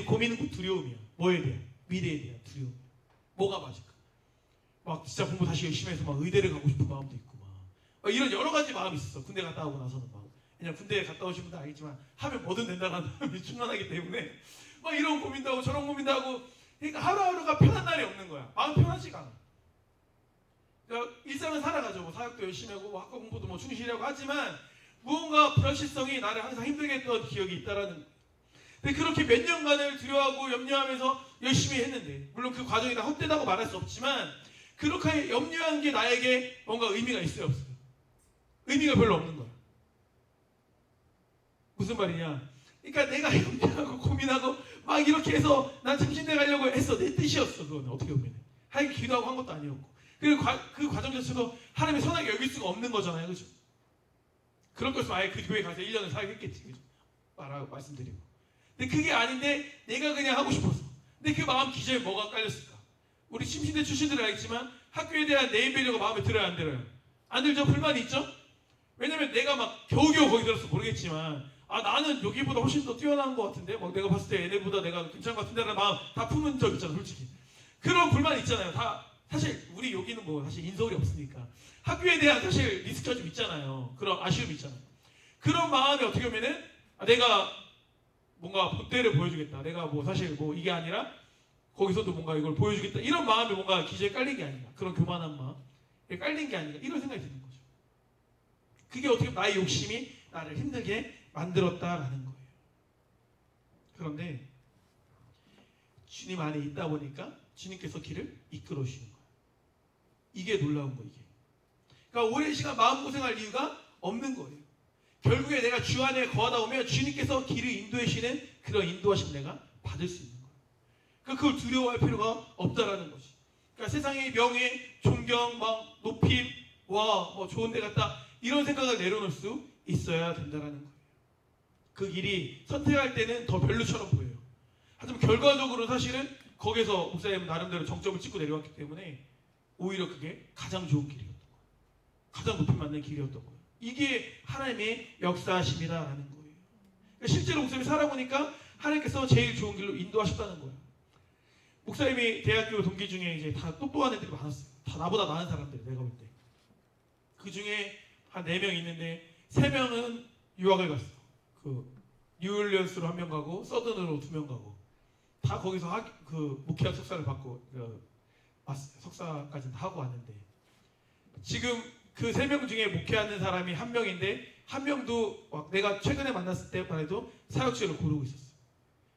고민은 두려움이야. 뭐에 대한? 미래에 대한 두려움. 뭐가 맞을까? 막 진짜 공부 다시 열심히 해서 막 의대를 가고 싶은 마음도 있고 막 이런 여러 가지 마음이 있었어. 군대 갔다 오고 나서는 막 왜냐면 군대에 갔다 오신 분들 알겠지만 하면 뭐든 된다는 마음이 충만하기 때문에 막 이런 고민도 하고 저런 고민도 하고 그러니까 하루하루가 편한 날이 없는 거야. 마음 편하지가 않아. 그러니까 일상을 살아가죠. 뭐 사역도 열심히 하고 뭐 학과 공부도 뭐 충실히 하고 하지만 무언가 불확실성이 나를 항상 힘들게 했던 기억이 있다라는 거예요. 근데 그렇게 몇 년간을 두려워하고 염려하면서 열심히 했는데 물론 그 과정이 다 헛되다고 말할 수 없지만 그렇게 염려한 게 나에게 뭔가 의미가 있어요 없어요? 의미가 별로 없는 거야. 무슨 말이냐? 그러니까 내가 염려하고 고민하고 막 이렇게 해서 난 참신대 가려고 했어. 내 뜻이었어. 그거는 어떻게 보면 하나님 기도하고 한 것도 아니었고 그리고 그 과정 자체도 하나님이 선하게 여길 수가 없는 거잖아요. 그죠? 그럴 거였으면 아예 그 교회 가서 1년을 사역했겠지. 그죠? 말씀드리고 근데 그게 아닌데 내가 그냥 하고 싶어서 근데 그 마음 기저에 뭐가 깔렸을까? 우리 침신대 출신들은 알겠지만 학교에 대한 네임 밸류가 마음에 들어요 안 들어요? 안 들죠? 불만이 있죠? 왜냐면 내가 막 겨우겨우 거기 들어서 모르겠지만 나는 여기보다 훨씬 더 뛰어난 것 같은데 막 내가 봤을 때 얘네보다 내가 괜찮은 것 같은데 라는 마음 다 품은 적 있잖아 솔직히. 그런 불만 있잖아요. 다 사실 우리 여기는 뭐 사실 인서울이 없으니까 학교에 대한 사실 리스크가 좀 있잖아요. 그런 아쉬움이 있잖아요. 그런 마음이 어떻게 보면은 내가 뭔가 본때를 보여주겠다. 내가 뭐 사실 뭐 이게 아니라 거기서도 뭔가 이걸 보여주겠다. 이런 마음이 뭔가 기저에 깔린 게 아닌가. 그런 교만한 마음. 깔린 게 아닌가. 이런 생각이 드는 거죠. 그게 어떻게 보면 나의 욕심이 나를 힘들게 만들었다라는 거예요. 그런데 주님 안에 있다 보니까 주님께서 길을 이끌어 주시는 거예요. 이게 놀라운 거예요. 이게. 그러니까 오랜 시간 마음고생할 이유가 없는 거예요. 결국에 내가 주 안에 거하다 보면 주님께서 길을 인도해 주시는 그런 인도하심 내가 받을 수 있는 거예요. 그러니까 그걸 두려워할 필요가 없다라는 거지. 그러니까 세상의 명예, 존경, 막 높임, 뭐 좋은 데 갔다 이런 생각을 내려놓을 수 있어야 된다라는 거예요. 그 길이 선택할 때는 더 별로처럼 보여요. 하지만 결과적으로 사실은 거기서 목사님 나름대로 정점을 찍고 내려왔기 때문에 오히려 그게 가장 좋은 길이었던 거예요. 가장 높임 맞는 길이었던 거예요. 이게 하나님의 역사하심이다라는 거예요. 그러니까 실제로 목사님이 살아보니까 하나님께서 제일 좋은 길로 인도하셨다는 거예요. 목사님이 대학교 동기 중에 이제 다 똑똑한 애들이 많았어요. 다 나보다 나은 사람들, 내가 볼 때. 그 중에 한 4명 있는데 3명은 유학을 갔어. 그 뉴올리언스로 1명 가고 서든으로 2명 가고 다 거기서 목회학 석사를 받고 석사까지는 하고 왔는데 지금 그 3명 중에 목회하는 사람이 1명인데 1명도 내가 최근에 만났을 때만 해도 사역지를 고르고 있었어.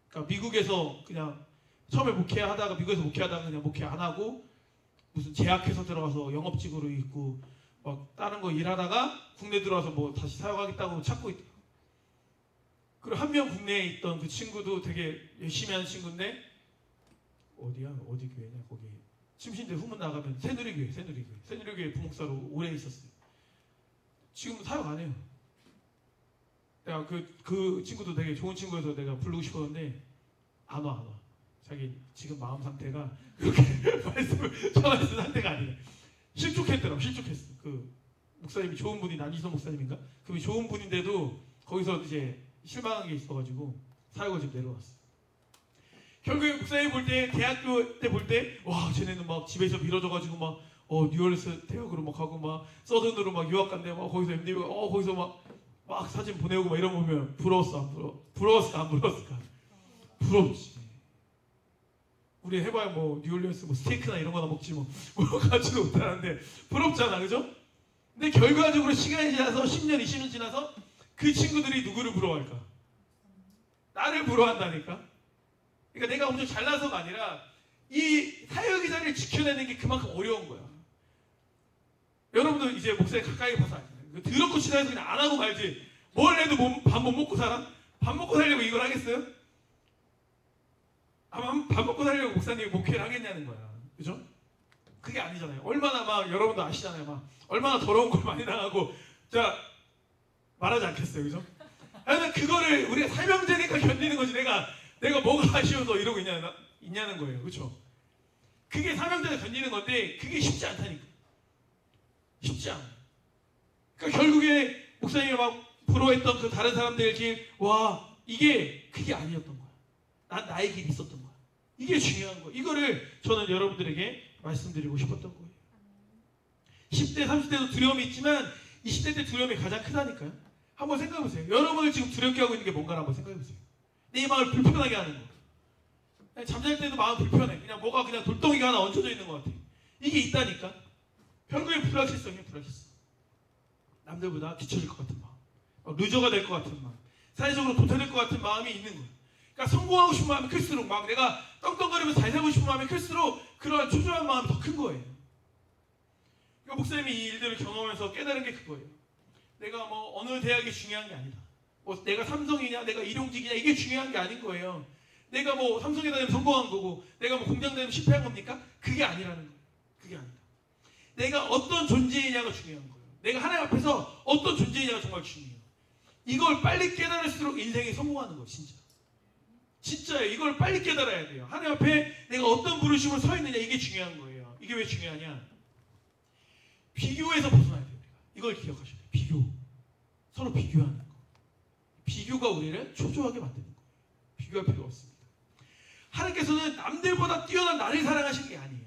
그러니까 미국에서 그냥 처음에 미국에서 목회하다가 그냥 목회 안 하고 무슨 제약회사 들어가서 영업직으로 있고 막 다른 거 일하다가 국내 들어와서 뭐 다시 사역하겠다고 찾고 있다. 그리고 1명 국내에 있던 그 친구도 되게 열심히 하는 친구인데 어디 교회냐 거기 침신대 후문 나가면 새누리교회 부목사로 오래 있었어요. 지금 사역 안 해요. 내가 그 친구도 되게 좋은 친구여서 내가 부르고 싶었는데 안 와. 자기 지금 마음 상태가 그렇게 말씀을 전하는 상태가 아니라 실족했더라고. 실족했어. 그 목사님이 좋은 분이 난이선 목사님인가? 그분이 좋은 분인데도 거기서 이제 실망한 게 있어가지고 사역을 지금 내려왔어. 결국에 목사님 볼 때 대학교 때 볼 때 와 쟤네는 막 집에서 밀어줘가지고 막 뉴올리언스 대학으로 막 가고 막 서든으로 막 유학 간대 막 거기서 MD 거기서 막 사진 보내고 막 이런 거 보면 부러웠을까 안 부러웠을까? 부럽지. 우리 해봐야 뭐 뉴올리언스 뭐 스테이크나 이런 거나 먹지 뭐 가지도 못하는데 부럽잖아, 그죠? 근데 결과적으로 시간이 지나서 10년 20년 지나서 그 친구들이 누구를 부러워할까? 나를 부러워한다니까. 그러니까 내가 엄청 잘나서가 아니라 이 사역의 자리를 지켜내는 게 그만큼 어려운 거야. 여러분도 이제 목사님 가까이 봐서 알잖아요. 더럽고 치다해서 그냥 안 하고 말지. 뭘 해도 밥 못 먹고 살아? 밥 먹고 살려고 이걸 하겠어요? 아마 밥 먹고 살려고 목사님이 목회를 하겠냐는 거야. 그죠? 그게 아니잖아요. 얼마나 막 여러분도 아시잖아요. 막 얼마나 더러운 걸 많이 당하고 자 말하지 않겠어요. 그죠? 그래서 그거를 우리가 사명제니까 견디는 거지. 내가 뭐가 아쉬워서 이러고 있냐는 거예요. 그렇죠? 그게 사명제를 견디는 건데 그게 쉽지 않다니까. 쉽지 않아. 그러니까 결국에 목사님이 막 부러워했던 그 다른 사람들 길, 와 그게 아니었던 거야. 난 나의 길이 있었던 거야. 이게 중요한 거야. 이거를 저는 여러분들에게 말씀드리고 싶었던 거예요. 10대, 30대도 두려움이 있지만 20대 때 두려움이 가장 크다니까요. 한번 생각해보세요. 여러분을 지금 두렵게 하고 있는 게 뭔가 한번 생각해보세요. 내 마음을 불편하게 하는 거. 잠잘 때도 마음 불편해. 그냥 뭐가 그냥 돌덩이가 하나 얹혀져 있는 것 같아. 이게 있다니까. 결국에 불확실성이에요. 불확실성. 남들보다 뒤처질 것 같은 마음. 루저가 될 것 같은 마음. 사회적으로 도태될 것 같은 마음이 있는 거예요. 그러니까 성공하고 싶은 마음이 클수록 막 내가 떵떵거리면서 잘 살고 싶은 마음이 클수록 그러한 초조한 마음이 더 큰 거예요. 그러니까 목사님이 이 일들을 경험하면서 깨달은 게 그거예요. 내가 뭐 어느 대학이 중요한 게 아니다. 뭐 내가 삼성이냐 내가 일용직이냐 이게 중요한 게 아닌 거예요. 내가 뭐 삼성에 다니면 성공한 거고 내가 뭐 공장 다니면 실패한 겁니까? 그게 아니라는 거예요. 그게 아니다. 내가 어떤 존재이냐가 중요한 거예요. 내가 하나님 앞에서 어떤 존재이냐가 정말 중요해요. 이걸 빨리 깨달을수록 인생에 성공하는 거예요. 진짜예요. 이걸 빨리 깨달아야 돼요. 하나님 앞에 내가 어떤 부르심으로 서 있느냐 이게 중요한 거예요. 이게 왜 중요하냐? 비교에서 벗어나야 돼요. 이걸 기억하셔야 돼요. 비교. 서로 비교하는 거. 비교가 우리를 초조하게 만드는 거예요. 비교할 필요 없습니다. 하나님께서는 남들보다 뛰어난 나를 사랑하시는 게 아니에요.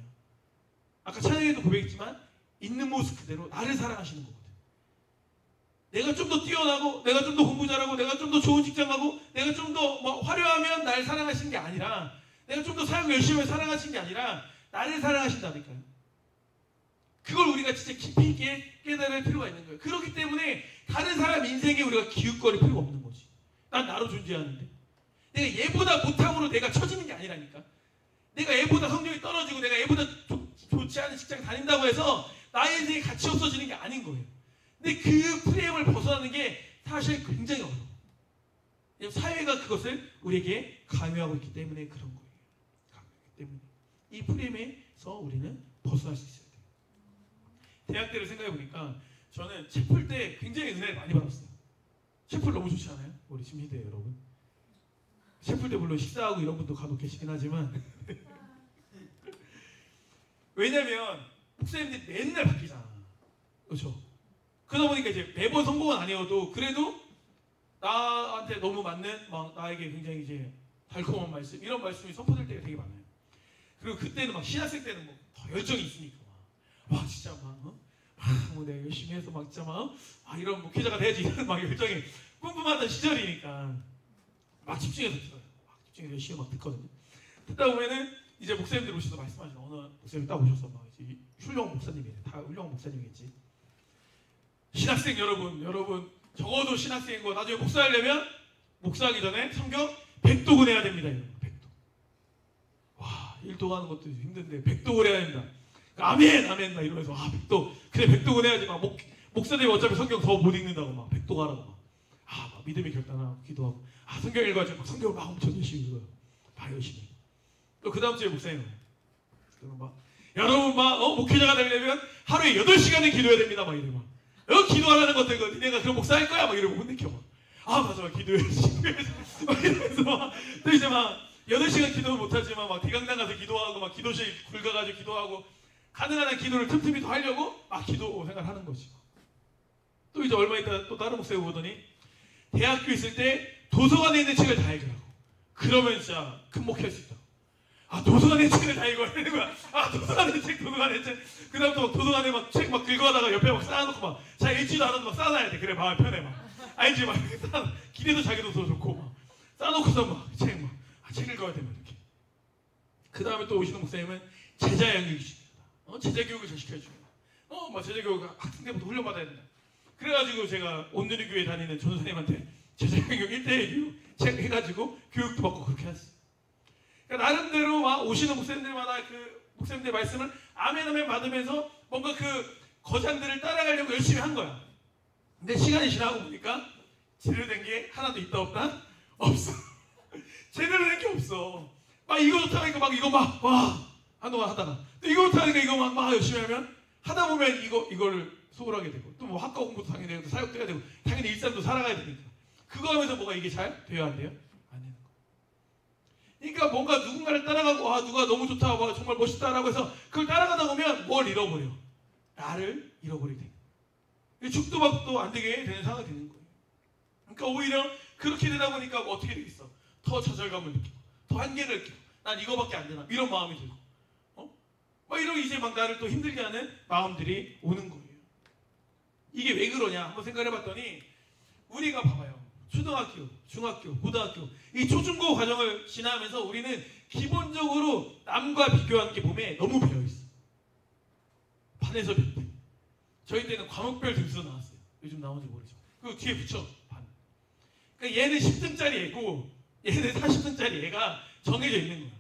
아까 찬양에도 고백했지만 있는 모습 그대로 나를 사랑하시는 거거든요. 내가 좀 더 뛰어나고 내가 좀 더 공부 잘하고 내가 좀 더 좋은 직장 가고 내가 좀 더 뭐 화려하면 나를 사랑하시는 게 아니라 내가 좀 더 사역 열심히 하면 사랑하시는 게 아니라 나를 사랑하신다니까요. 그걸 우리가 진짜 깊이 있게 깨달을 필요가 있는 거예요. 그렇기 때문에 다른 사람 인생에 우리가 기웃거릴 필요가 없는 거지. 난 나로 존재하는데 내가 얘보다 못함으로 내가 처지는 게 아니라니까. 내가 얘보다 성적이 떨어지고 내가 얘보다 좋지 않은 직장 다닌다고 해서 나의 인생이 가치 없어지는 게 아닌 거예요. 근데 그 프레임을 벗어나는 게 사실 굉장히 어려워. 사회가 그것을 우리에게 강요하고 있기 때문에 그런 거예요. 강요하기 때문에 이 프레임에서 우리는 벗어날 수 있어야 돼요. 대학 때를 생각해 보니까 저는 책 풀 때 굉장히 은혜를 많이 받았어요. 책 풀 너무 좋지 않아요? 우리 심리대 여러분. 책 풀 때 물론 식사하고 이런 분도 간혹 계시긴 하지만 왜냐면 목사님들이 맨날 바뀌잖아. 그렇죠? 그러다 보니까 이제 매번 성공은 아니어도 그래도 나한테 너무 맞는 막 나에게 굉장히 이제 달콤한 말씀 이런 말씀이 선포될 때가 되게 많아요. 그리고 그때는 막 신학생 때는 뭐 더 열정이 있으니까 막 진짜 뭐 내가 열심히 해서 막 진짜 이런 목회자가 돼야지 이런 막 열정이 뿜뿜하던 시절이니까 막 집중해서 들어요. 막 집중해서 열심히 막 듣거든요. 듣다 보면은 이제 목사님들 오셔서 말씀하시는 어느 목사님 딱 오셔서 막 이제 훌륭한 목사님이래. 다 훌륭한 목사님이겠지. 신학생 여러분 적어도 신학생이고 나중에 목사하려면 목사하기 전에 성경 100독은 해야 됩니다. 이런 거 100독. 와 1독 하는 것도 힘든데 100독을 해야 된다. 아멘 막 이러면서 100독 그래 100독은 해야지 막 목사님이 어차피 성경 더 못 읽는다고 막 100독 하라고 막 믿음의 결단하고 기도하고 성경 읽어야지 막 성경을 막 엄청 열심히 읽어요. 막 열심히. 또 그 다음 주에 목사님 여러분 목회자가 되려면 하루에 8시간은 기도해야 됩니다. 막 이래 기도하라는 것들 니네가 그런 목사 할 거야? 막 이러고 혼내켜 맞아 기도해야지 막 이러면서 또 이제 막 8시간 기도는 못하지만 막 대강당 가서 기도하고 막 기도실 굴가가지고 기도하고 가능한 한 기도를 틈틈이 더 하려고 막 기도 생활하는 거지. 또 이제 얼마 있다 또 다른 목사님 보더니 대학교 있을 때 도서관에 있는 책을 다 읽으라고. 그러면 진짜 큰 목회할 수 있다고. 도서관에 책을 다 읽어야 되는 거야. 도서관에 책. 그다음부터 도서관에 막 책 막 긁어다가 옆에 막 쌓아놓고 막 자기 읽지도 않아도 막 쌓아놔야 돼. 그래 마음 편해 막. 알지 막 길에도 자기도 더 좋고 막 쌓아놓고서 막 책 읽어야 되면 이렇게. 그 다음에 또 오시는 목사님은 제자 양육이십니다. 제자 교육을 잘 시켜줍니다. 제자 교육 학생 때부터 훈련 받아야 된다. 그래가지고 제가 온누리교회 다니는 전도사님한테 제자 양육 1대1 교육 책 해가지고 교육도 받고 그렇게 했어요. 그러니까 나름대로 막 오시는 목사님들마다 그 목사님들 말씀을 아멘 받으면서 뭔가 그 거장들을 따라가려고 열심히 한 거야. 근데 시간이 지나고 보니까 제대로 된 게 하나도 있다 없다? 없어. 제대로 된 게 없어. 막 이거 좋다 하니까 막 이거 한동안 하다가 또 이거 좋다 하니까 이거 막 열심히 하면 하다 보면 이거를 소홀하게 되고 또 뭐 학과 공부도 당연히 되고 사역도 해야 되고 당연히 일상도 살아가야 되니까 그거 하면서 뭐가 이게 잘 돼야 안 돼요? 안 되는 거. 그러니까 뭔가 누군가를 따라가고 누가 너무 좋다 정말 멋있다라고 해서 그걸 따라가다 보면 뭘 잃어버려. 나를 잃어버리게 돼. 죽도 밥도 안 되게 되는 상황이 되는 거예요. 그러니까 오히려 그렇게 되다 보니까 어떻게 되겠어? 더 좌절감을 느끼고 더 한계를 느끼고 난 이거밖에 안 되나 이런 마음이 들고 막 이런 이제 막 나를 또 힘들게 하는 마음들이 오는 거예요. 이게 왜 그러냐 한번 생각해봤더니 우리가 봐봐요. 초등학교, 중학교, 고등학교 이 초중고 과정을 지나면서 우리는 기본적으로 남과 비교하는 게 몸에 너무 배어있어. 반에서 몇 대. 저희 때는 과목별 등수도 나왔어요. 요즘 나오는지 모르죠. 그리고 뒤에 붙여 반. 그러니까 얘는 10등짜리 애고 얘는 40등짜리 애가 정해져 있는 거야.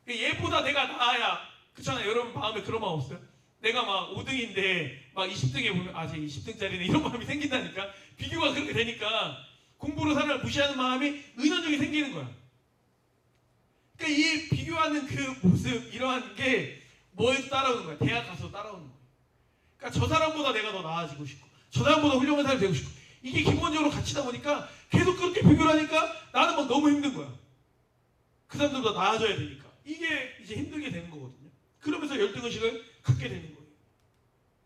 그러니까 얘보다 내가 나아야 그렇잖아요. 여러분 마음에 그런 마음 없어요? 내가 막 5등인데 막 20등에 보면 쟤 20등짜리네 이런 마음이 생긴다니까. 비교가 그렇게 되니까 공부로 사람을 무시하는 마음이 은연중에 생기는 거야. 그러니까 이 비교하는 그 모습 이러한 게 뭐에서 따라오는 거야? 대학 가서 따라오는 거야. 그러니까 저 사람보다 내가 더 나아지고 싶고 저 사람보다 훌륭한 사람이 되고 싶고 이게 기본적으로 갇히다 보니까 계속 그렇게 비교를 하니까 나는 막 너무 힘든 거야. 그 사람들보다 나아져야 되니까 이게 이제 힘들게 되는 거거든요. 그러면서 열등의식을 갖게 되는 거예요.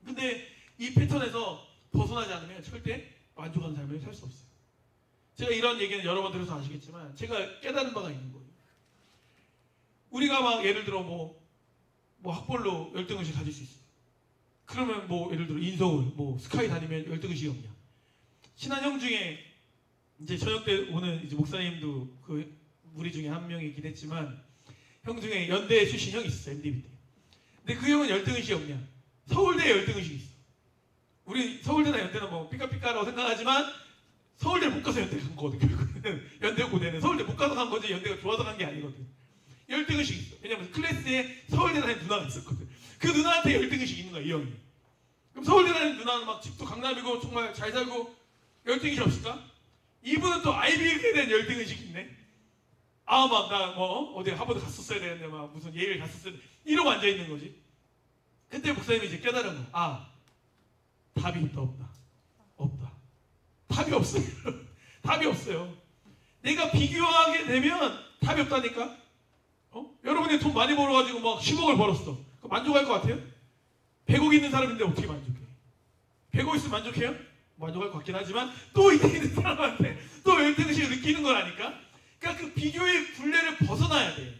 근데 이 패턴에서 벗어나지 않으면 절대 만족하는 삶을 살 수 없어요. 제가 이런 얘기는 여러 번 들어서 아시겠지만 제가 깨달은 바가 있는 거예요. 우리가 막 예를 들어 뭐 학벌로 열등의식 가질 수 있어요. 그러면 뭐 예를 들어 인서울 스카이 다니면 열등의식이 없냐. 친한 형 중에 이제 저녁 때 오는 이제 목사님도 그 우리 중에 한 명이긴 했지만 형 중에 연대 출신 형이 있었어요. MDB 때. 근데 그 형은 열등의식이 없냐. 서울대에 열등의식이 있어. 우리 서울대나 연대는 뭐 삐까삐까라고 생각하지만 서울대를 못 가서 연대 간 거거든. 결국은 연대 고대는 서울대 못 가서 간 거지 연대가 좋아서 간 게 아니거든. 열등의식이 있어. 왜냐면 클래스에 서울대 다니는 누나가 있었거든. 그 누나한테 열등의식이 있는 거야 이 형이. 그럼 서울대 다니는 누나는 막 집도 강남이고 정말 잘 살고 열등의식 없을까? 이분은 또 아이비리그에 대한 열등의식이 있네. 막 나 어디 하버드 갔었어야 되는데 막 무슨 예일 갔었어야 돼. 이러고 앉아있는 거지. 근데 목사님이 이제 깨달은 거야. 답이 있다 없다. 없다. 답이 없어요. 답이 없어요. 내가 비교하게 되면 답이 없다니까. 여러분이 돈 많이 벌어가지고 막 10억을 벌었어. 그럼 만족할 것 같아요? 100억 있는 사람인데 어떻게 만족해? 100억 있으면 만족해요? 만족할 것 같긴 하지만 또 이때 있는 사람한테 또 열등의식을 느끼는 거라니까. 그러니까 그 비교의 굴레를 벗어나야 돼.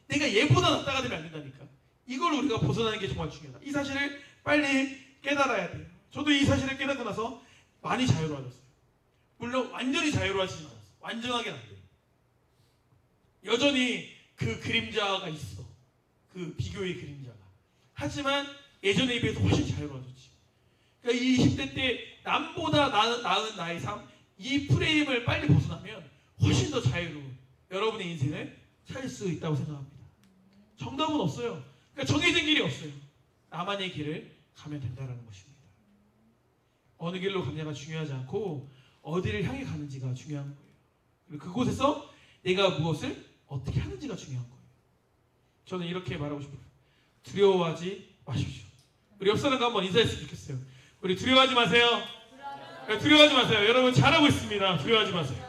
내가 얘보다 낫다가 되면 안 된다니까. 이걸 우리가 벗어나는 게 정말 중요하다. 이 사실을 빨리 깨달아야 돼요. 저도 이 사실을 깨닫고 나서 많이 자유로워졌어요. 물론 완전히 자유로워지진 않았어요. 완전하게는 안 돼요. 여전히 그 그림자가 있어. 그 비교의 그림자가. 하지만 예전에 비해서 훨씬 자유로워졌지. 그러니까 이 20대 때 남보다 나은 나의 삶, 이 프레임을 빨리 벗어나면 훨씬 더 자유로운 여러분의 인생을 살 수 있다고 생각합니다. 정답은 없어요. 그러니까 정해진 길이 없어요. 나만의 길을 가면 된다는 것입니다. 어느 길로 가냐가 중요하지 않고 어디를 향해 가는지가 중요한 거예요. 그리고 그곳에서 내가 무엇을 어떻게 하는지가 중요한 거예요. 저는 이렇게 말하고 싶어요. 두려워하지 마십시오. 우리 옆 사람과 한번 인사했으면 좋겠어요. 우리 두려워하지 마세요. 두려워하지 마세요. 여러분 잘하고 있습니다. 두려워하지 마세요.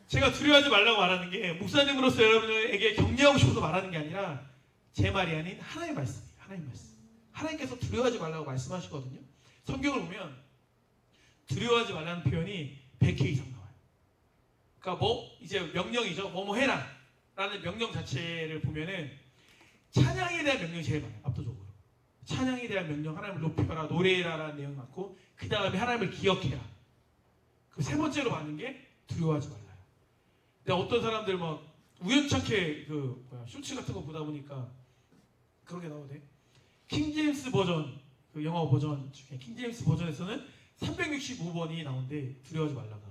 제가 두려워하지 말라고 말하는 게 목사님으로서 여러분에게 격려하고 싶어서 말하는 게 아니라 제 말이 아닌 하나님의 말씀이에요. 하나님의 말씀. 하나님께서 두려워하지 말라고 말씀하시거든요. 성경을 보면 두려워하지 말라는 표현이 100회 이상 나와요. 그러니까 이제 명령이죠. 뭐뭐 해라 라는 명령 자체를 보면은 찬양에 대한 명령이 제일 많아요. 압도적으로. 찬양에 대한 명령, 하나님을 높여라, 노래해라 라는 내용이 많고 그 다음에 하나님을 기억해라. 그 세 번째로 받는 게 두려워하지 말라. 근데 어떤 사람들 막 우연찮게 쇼츠 같은 거 보다 보니까 그런 게 나오대. 킹제임스 버전, 그 영어 버전 중에 킹제임스 버전에서는 365번이 나오는데 두려워하지 말라가.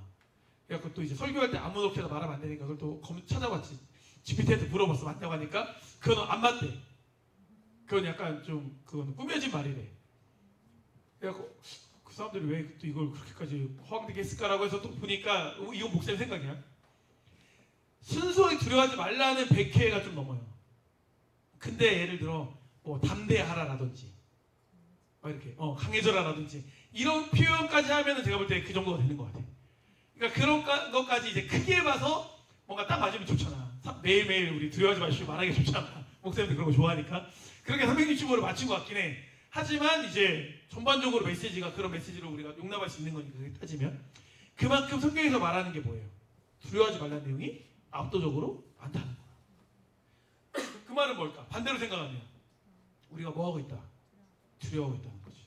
그래갖고 또 이제 설교할 때 아무렇게나 말하면 안 되니까 그걸 또 찾아봤지. GPT한테 물어봤어. 맞다고 하니까 그건 안 맞대. 그건 약간 좀 그건 꾸며진 말이래. 그래갖고 그 사람들이 왜 또 이걸 그렇게까지 허황되게 했을까라고 해서 또 보니까 이건 목사님 생각이야. 순수하게 두려워하지 말라는 100회가 좀 넘어요. 근데 예를 들어 담대하라라든지 이렇게 강해져라라든지 이런 표현까지 하면은 제가 볼 때 그 정도가 되는 것 같아요. 그러니까 그런 것까지 이제 크게 봐서 뭔가 딱 맞으면 좋잖아. 매일매일 우리 두려워하지 마시고 말하기 좋잖아. 목사님들 그런 거 좋아하니까. 그렇게 365를 맞춘 것 같긴 해. 하지만 이제 전반적으로 메시지가 그런 메시지로 우리가 용납할 수 있는 거니까 그게 따지면 그만큼 성경에서 말하는 게 뭐예요? 두려워하지 말라는 내용이 압도적으로 많다는 거야. 그 말은 뭘까? 반대로 생각하면 우리가 뭐 하고 있다? 두려워하고 있다는 거지.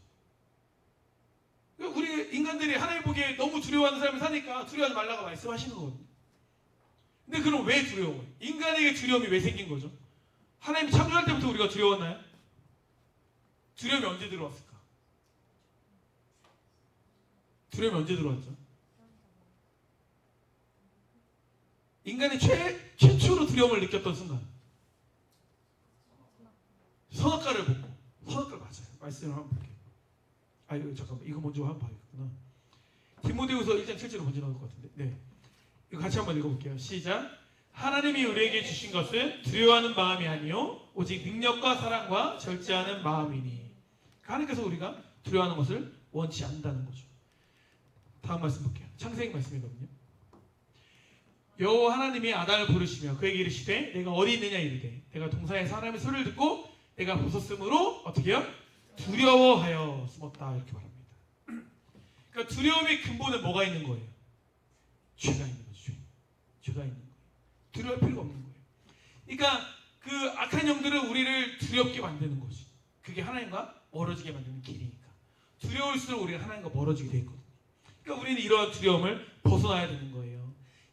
우리 인간들이 하나님 보기에 너무 두려워하는 삶을 사니까 두려워하지 말라고 말씀하시는 거거든요. 근데 그럼 왜 두려워해? 인간에게 두려움이 왜 생긴 거죠? 하나님이 창조할 때부터 우리가 두려웠나요? 두려움이 언제 들어왔을까? 두려움이 언제 들어왔죠? 인간이 최초로 두려움을 느꼈던 순간 선악과를 보고. 선악과 맞아요. 말씀을 한번 볼게요. 잠깐만 이거 먼저 한번 봐야겠구나. 디모데후서 1장 7절로 먼저 나올 것 같은데. 네, 이거 같이 한번 읽어볼게요. 시작. 하나님이 우리에게 주신 것은 두려워하는 마음이 아니요 오직 능력과 사랑과 절제하는 마음이니. 하나님께서 우리가 두려워하는 것을 원치 않는다는 거죠. 다음 말씀 볼게요. 창세기 말씀이거든요. 여호와 하나님이 아담을 부르시며 그에게 이르시되 내가 어디 있느냐 이르되 내가 동산에서 하나님의 소리를 듣고 내가 벗었으므로 어떻게요? 두려워하여 숨었다 이렇게 말합니다. 그러니까 두려움의 근본에 뭐가 있는 거예요? 죄가 있는 거죠. 죄가 있는 거예요. 두려울 필요가 없는 거예요. 그러니까 그 악한 영들은 우리를 두렵게 만드는 거지. 그게 하나님과 멀어지게 만드는 길이니까. 두려울수록 우리가 하나님과 멀어지게 돼 있거든요. 그러니까 우리는 이러한 두려움을 벗어나야 되는 거예요.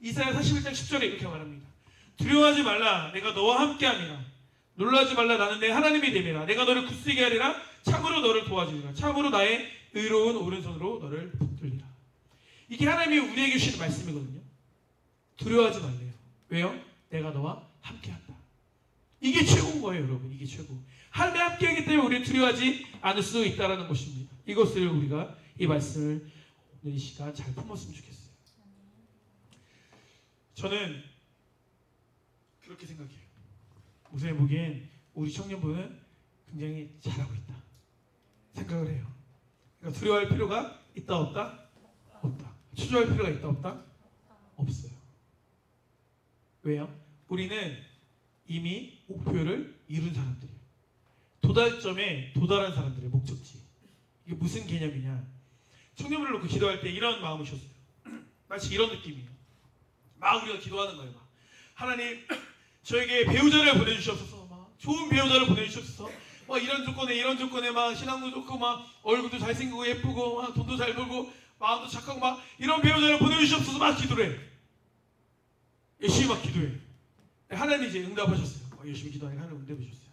이사야 41장 10절에 이렇게 말합니다. 두려워하지 말라 내가 너와 함께함이라. 놀라지 말라 나는 내 하나님이 됨이라. 내가 너를 굳세게 하리라. 참으로 너를 도와주리라. 참으로 나의 의로운 오른손으로 너를 붙들리라. 이게 하나님이 우리에게 주시는 말씀이거든요. 두려워하지 말래요. 왜요? 내가 너와 함께한다. 이게 최고인 거예요, 여러분. 이게 최고. 하나님이 함께하기 때문에 우리는 두려워하지 않을 수 있다는 것입니다. 이것을 우리가 이 말씀을 오늘 이 시간 잘 품었으면 좋겠어요. 저는 그렇게 생각해요. 목사님 보기엔 우리 청년부는 굉장히 잘하고 있다 생각을 해요. 그러니까 두려워할 필요가 있다 없다? 없다. 초조할 필요가 있다 없다? 없어요. 왜요? 우리는 이미 목표를 이룬 사람들이에요. 도달점에 도달한 사람들의 목적지. 이게 무슨 개념이냐? 청년부를 놓고 기도할 때 이런 마음이셨어요. 마치 이런 느낌이에요. 막 우리가 기도하는 거예요. 막. 하나님, 저에게 배우자를 보내주시옵소서. 막 좋은 배우자를 보내주시옵소서. 막 이런 조건에 막 신앙도 좋고 막 얼굴도 잘생기고 예쁘고 막 돈도 잘 벌고 마음도 착하고 막 이런 배우자를 보내주시옵소서. 막 기도를 해. 열심히 막 기도해. 하나님이 이제 응답하셨어요. 열심히 기도하니까 하나님 응답해 주셨어요.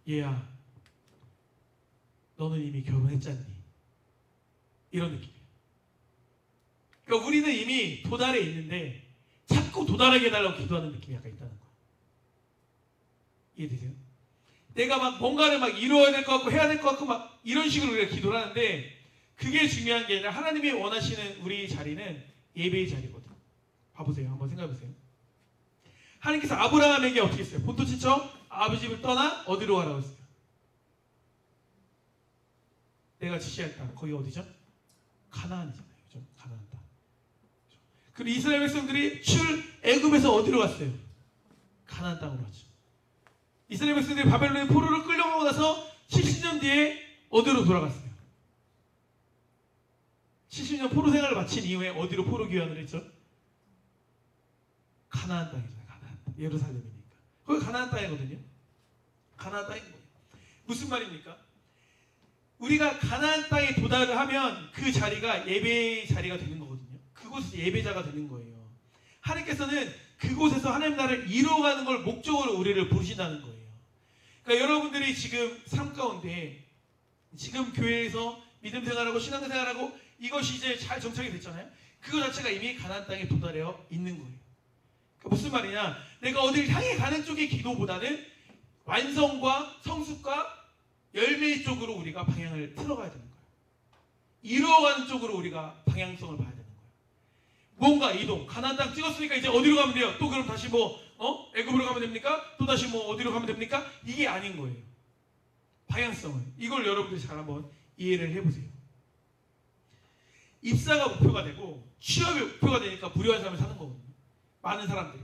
얘야, 너는 이미 결혼했잖니. 이런 느낌이에요. 그러니까 우리는 이미 도달해 있는데 자꾸 도달하게 해달라고 기도하는 느낌이 약간 있다는 거예요. 이해되세요? 내가 막 뭔가를 막 이루어야 될 것 같고 해야 될 것 같고 막 이런 식으로 우리가 기도를 하는데 그게 중요한 게 아니라 하나님이 원하시는 우리 자리는 예배의 자리거든요. 봐보세요. 한번 생각해보세요. 하나님께서 아브라함에게 어떻게 했어요? 본토 친척 아버지 집을 떠나 어디로 가라고 했어요? 내가 지시할 땅. 거기 어디죠? 가나안이잖아요. 그죠? 가나안 땅. 그리고 이스라엘 백성들이 애굽에서 어디로 갔어요? 가나안 땅으로 갔죠. 이스라엘 백성들이 바벨론의 포로로 끌려가고 나서 70년 뒤에 어디로 돌아갔어요? 70년 포로 생활을 마친 이후에 어디로 포로 귀환을 했죠? 가나안 땅이잖아요. 가나안 땅. 예루살렘이니까. 거기 가나안 땅이거든요. 가나안 땅인 거예요. 무슨 말입니까? 우리가 가나안 땅에 도달을 하면 그 자리가 예배의 자리가 되는 거거든요. 그곳에서 예배자가 되는 거예요. 하나님께서는 그곳에서 하나님 나라를 이루어가는 걸 목적으로 우리를 부르신다는 거예요. 그러니까 여러분들이 지금 삶 가운데 지금 교회에서 믿음 생활하고 신앙 생활하고 이것이 이제 잘 정착이 됐잖아요. 그거 자체가 이미 가나안 땅에 도달해 있는 거예요. 그러니까 무슨 말이냐? 내가 어딜 향해 가는 쪽의 기도보다는 완성과 성숙과 열매 쪽으로 우리가 방향을 틀어가야 되는 거예요. 이루어가는 쪽으로 우리가 방향성을 봐야 되는 거예요. 뭔가 이동, 가나안 땅 찍었으니까 이제 어디로 가면 돼요? 또 그럼 다시 애굽으로 가면 됩니까? 또 다시 어디로 가면 됩니까? 이게 아닌 거예요. 방향성을. 이걸 여러분들이 잘 한번 이해를 해보세요. 입사가 목표가 되고 취업이 목표가 되니까 무료한 삶을 사는 거거든요. 많은 사람들이.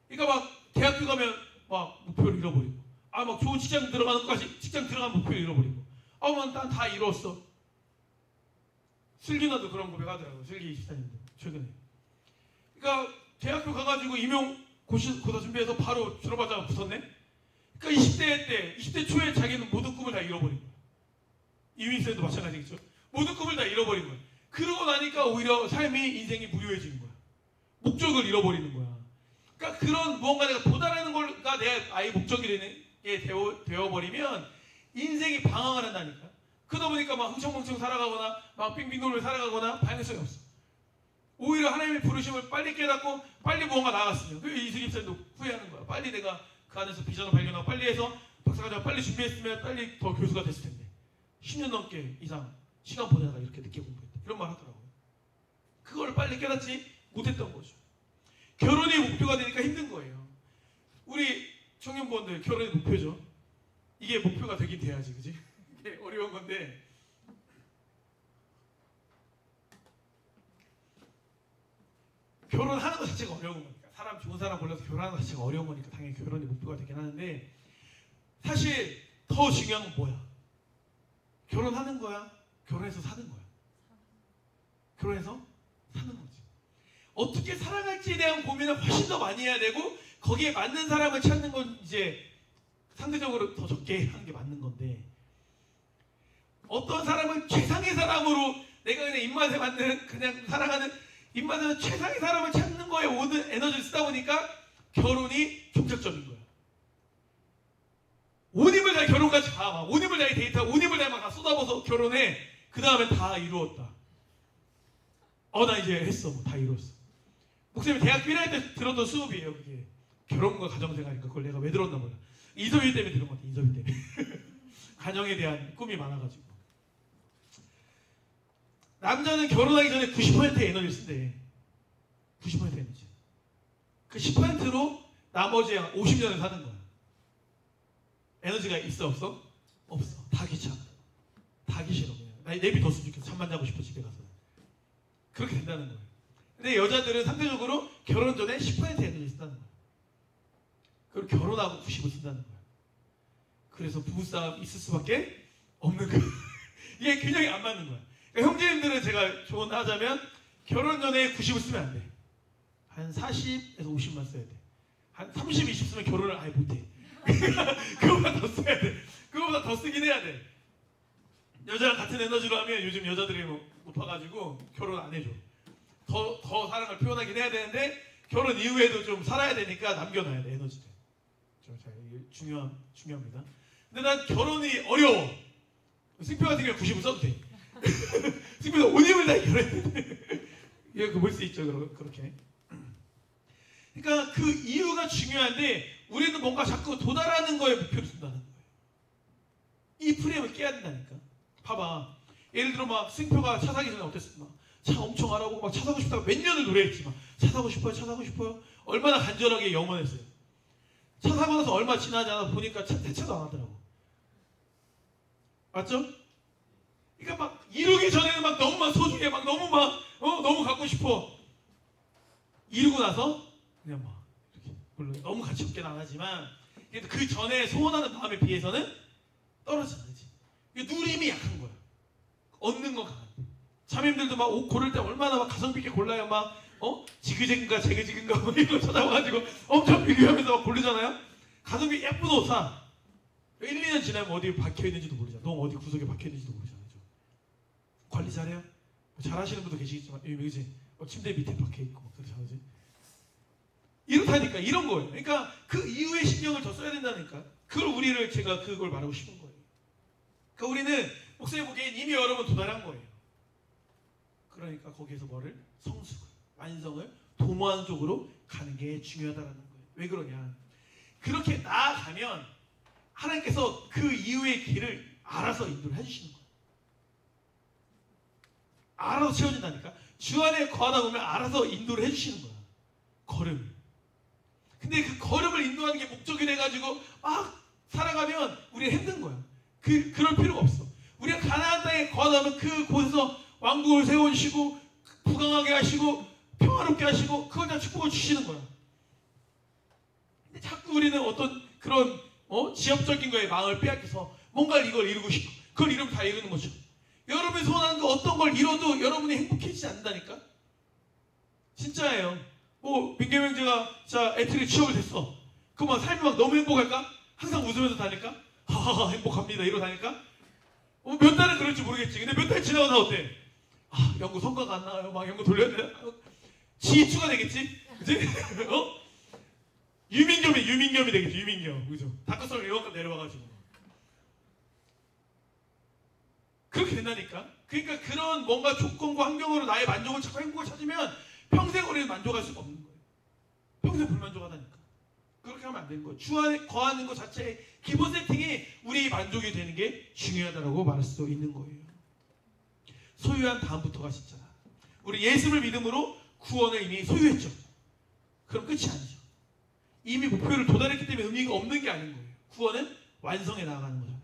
그러니까 막 대학교 가면 막 목표를 잃어버리고 막 좋은 직장 들어가는 것까지 직장 들어가는 목표를 잃어버리고 난 다 이뤘어. 슬기나도 그런 고백하더라고요. 슬기 24년도 최근에. 그러니까 대학교 가가지고 임용고사 준비해서 바로 졸업하자마자 붙었네. 그러니까 20대 초에 자기는 모든 꿈을 다 잃어버린 거야. 이민쌤도 마찬가지겠죠. 모든 꿈을 다 잃어버린 거야. 그러고 나니까 오히려 삶이 인생이 무료해지는 거야. 목적을 잃어버리는 거야. 그러니까 그런 무언가 내가 도달하는 걸가 내 아예 목적이 되어버리면 인생이 방황을 한다니까. 그러다 보니까 막 흥청망청 살아가거나 막 빙빙 돌며 살아가거나 방향성이 없어. 오히려 하나님의 부르심을 빨리 깨닫고 빨리 무언가 나갔으면 그 이슬기 목사님도 후회하는 거야. 빨리 내가 그 안에서 비전을 발견하고 빨리 해서 박사과정 빨리 준비했으면 빨리 더 교수가 됐을 텐데 10년 넘게 이상 시간 보내다가 이렇게 늦게 공부했다. 이런 말 하더라고요. 그걸 빨리 깨닫지 못했던 거죠. 결혼이 목표가 되니까 힘든 거예요. 우리 청년부원들 결혼이 목표죠. 이게 목표가 되긴 돼야지, 그지? 이게 어려운 건데 결혼하는 것 자체가 어려운 거니까 좋은 사람 골라서 결혼하는 것 자체가 어려운 거니까 당연히 결혼이 목표가 되긴 하는데 사실 더 중요한 건 뭐야? 결혼하는 거야? 결혼해서 사는 거야? 결혼해서 사는 거지. 어떻게 살아갈지에 대한 고민을 훨씬 더 많이 해야 되고 거기에 맞는 사람을 찾는 건 이제 상대적으로 더 적게 하는 게 맞는 건데 어떤 사람은 최상의 사람으로 내가 그냥 입맛에 맞는 그냥 살아가는 입맛에 맞는 최상의 사람을 찾는 거에 모든 에너지를 쓰다 보니까 결혼이 종착점인 거야. 온 힘을 다해 결혼까지 가. 온 힘을 다해 데이트하고 온 힘을 다해 막 다 쏟아부어서 결혼해. 그 다음에 다 이루었다. 나 이제 했어. 다 이뤘어. 목사님이 대학교 1학년 때 들었던 수업이에요. 그게 결혼과 가정생활이니까 그걸 내가 왜 들었나 몰라. 이소희 때문에 들은 것 같아. 이소희 때문에. 가정에 대한 꿈이 많아가지고. 남자는 결혼하기 전에 90%의 에너지를 쓴대. 90%의 에너지. 그 10%로 나머지 50년을 사는 거야. 에너지가 있어 없어? 없어. 다 귀찮아. 다 하기 싫어. 그냥. 내비뒀으면 좋겠어. 잠만 자고 싶어 집에 가서. 그렇게 된다는 거예요. 근데 여자들은 상대적으로 결혼 전에 10% 에너지 쓴다는 거예요. 그리고 결혼하고 90을 쓴다는 거예요. 그래서 부부싸움 있을 수밖에 없는 거야. 이게 균형이 안 맞는 거야. 그러니까 형제님들은 제가 조언하자면 결혼 전에 90을 쓰면 안 돼. 한 40에서 50만 써야 돼. 한 30, 20 쓰면 결혼을 아예 못 해. 그거보다 더 써야 돼. 그거보다 더 쓰긴 해야 돼. 여자랑 같은 에너지로 하면 요즘 여자들이 뭐 높아가지고 결혼 안 해줘. 더 사랑을 표현하긴 해야 되는데 결혼 이후에도 좀 살아야 되니까 남겨놔야 돼, 에너지를. 자, 이게 중요합니다. 근데 난 결혼이 어려워. 승표 같은 경우 90을 써도 돼. 승표는 온 힘을 다 결혼했는데 예, 그 볼 수 있죠, 그렇게. 그러니까 그 이유가 중요한데 우리는 뭔가 자꾸 도달하는 거에 목표를 둔다는 거예요. 이 프레임을 깨야 된다니까. 봐봐. 예를 들어 막 승표가 차 사기 전에 어땠어? 막 차 엄청 알아보고 막 차 사고 싶다고 몇 년을 노래했지. 막 차 사고 싶어요. 얼마나 간절하게 영원했어요. 차 사고 나서 얼마 지나지 않아 보니까 대차도 안 하더라고. 맞죠? 그러니까 막 이루기 전에는 막 너무 막 소중해, 막 너무 막 너무 갖고 싶어. 이루고 나서 그냥 막 이렇게 물론 너무 가치 없게는 안 하지만 그래도 그 전에 소원하는 마음에 비해서는 떨어지지 않지. 이게 누림이 약한 거야. 얻는 거 강한. 자매님들도 막 옷 고를 때 얼마나 막 가성비 있게 골라요. 막 지그재그인가 재그지그인가 뭐 이런 거 찾아와가지고 엄청 비교하면서 막 고르잖아요. 가성비 예쁜 옷 사. 1, 2년 지나면 어디 박혀 있는지도 모르잖아. 너 어디 구석에 박혀 있는지도 모르잖아. 관리 잘해요? 잘하시는 분도 계시겠지만 그지? 침대 밑에 박혀 있고 그렇지. 이렇다니까. 이런 거예요. 그러니까 그 이후에 신경을 더 써야 된다니까. 제가 그걸 말하고 싶은 거예요. 그러니까 우리는 목사님 보기엔 이미 여러 번 도달한 거예요. 그러니까 거기에서 뭐를? 성숙을, 완성을 도모하는 쪽으로 가는 게 중요하다는 거예요. 왜 그러냐? 그렇게 나아가면 하나님께서 그 이후의 길을 알아서 인도를 해주시는 거예요. 알아서 채워진다니까. 주 안에 거하다 보면 알아서 인도를 해주시는 거야. 걸음. 근데 그 걸음을 인도하는 게 목적이 돼가지고 막 살아가면 우리가 힘든 거야. 그럴 필요가 없어. 우리가 가나안 땅에 거하다 보면 그곳에서 왕국을 세워주시고 부강하게 하시고 평화롭게 하시고 그걸 다 축복을 주시는 거야. 근데 자꾸 우리는 어떤 그런 지엽적인 거에 마음을 빼앗겨서 뭔가 이걸 이루고 싶어. 그걸 이루면 다 이루는 거죠. 여러분이 소원하는 거 어떤 걸 이뤄도 여러분이 행복해지지 않는다니까. 진짜예요. 민규 형제가 자 애틀이 취업을 됐어. 그럼 삶이 막 너무 행복할까? 항상 웃으면서 다닐까? 하하하 행복합니다 이러고 다닐까? 몇 달은 그럴지 모르겠지. 근데 몇 달 지나고 나 어때? 연구 성과가 안 나와요. 막 연구 돌렸네. 지휘추가 되겠지? 그치? 유민겸이 되겠지. 유민겸. 그죠? 다크서클 이만큼 내려와가지고. 그렇게 된다니까. 그러니까 그런 뭔가 조건과 환경으로 나의 만족을 찾고 행복을 찾으면 평생 우리는 만족할 수가 없는 거예요. 평생 불만족하다니까. 그렇게 하면 안 되는 거예요. 주 안에 거하는 것 자체의 기본 세팅이 우리 만족이 되는 게 중요하다고 말할 수 있는 거예요. 소유한 다음부터가 진짜다. 우리 예수를 믿음으로 구원을 이미 소유했죠. 그럼 끝이 아니죠. 이미 목표를 도달했기 때문에 의미가 없는 게 아닌 거예요. 구원은 완성해 나아가는 거잖아요.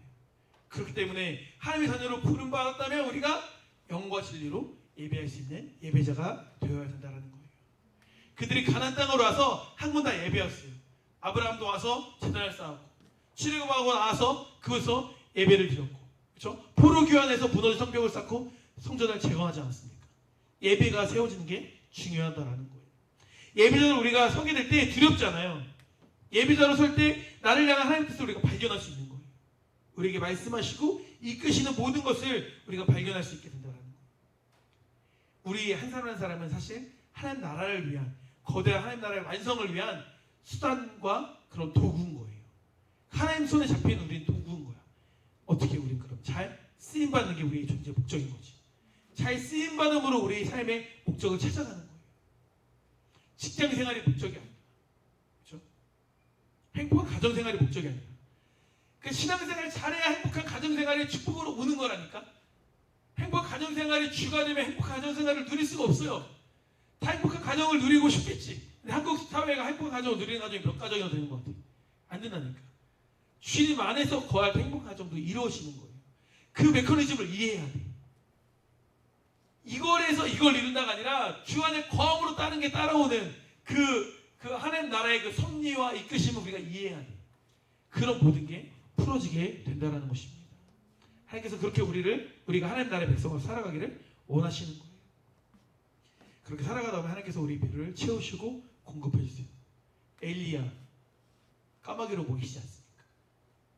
그렇기 때문에 하나님의 자녀로 부름받았다면 우리가 영과 진리로 예배할 수 있는 예배자가 되어야 된다는 거예요. 그들이 가나안 땅으로 와서 한 번 다 예배였어요. 아브라함도 와서 제단을 쌓았고 출애굽하고 나와서 그것서 예배를 드렸고, 그렇죠? 포로 귀환에서 무너진 성벽을 쌓고 성전을 재건하지 않았습니까? 예배가 세워지는 게 중요하다라는 거예요. 예배자로 우리가 서게 될 때 두렵잖아요. 예배자로 설 때 나를 향한 하나님 뜻을 우리가 발견할 수 있는 거예요. 우리에게 말씀하시고 이끄시는 모든 것을 우리가 발견할 수 있게 된다는 거예요. 우리 한 사람 한 사람은 사실 하나님 나라를 위한, 거대한 하나님 나라의 완성을 위한 수단과 그런 도구인 거예요. 하나님 손에 잡힌 우리는 도구인 거야. 어떻게 우린 그럼 잘 쓰임받는 게 우리의 존재 목적인 거지. 잘 쓰임받음으로 우리의 삶의 목적을 찾아가는 거예요. 직장 생활이 목적이 아니라, 그렇죠? 행복한 가정 생활이 목적이 아니라, 그 신앙생활 잘해야 행복한 가정 생활의 축복으로 오는 거라니까. 행복한 가정 생활이 주가 되면 행복한 가정 생활을 누릴 수가 없어요. 다 행복한 가정을 누리고 싶겠지. 근데 한국 사회가 행복한 가정을 누리는 가정이 몇 가정이나 되는 것 같아? 안 된다니까. 주님 안에서 거할 행복한 가정도 이루어지는 거예요. 그 메커니즘을 이해해야 돼. 이걸에서 이걸 이룬다가 아니라 주 안에 거함으로 따른 게 따라오는 그 하나님 나라의 그 섭리와 이끄심을 우리가 이해해야 돼. 그런 모든 게 풀어지게 된다는 것입니다. 하나님께서 그렇게 우리가 하나님 나라의 백성으로 살아가기를 원하시는 거예요. 그렇게 살아가다 보면 하나님께서 우리 배를 채우시고 공급해 주세요. 엘리야 까마귀로 먹이시지 않습니까?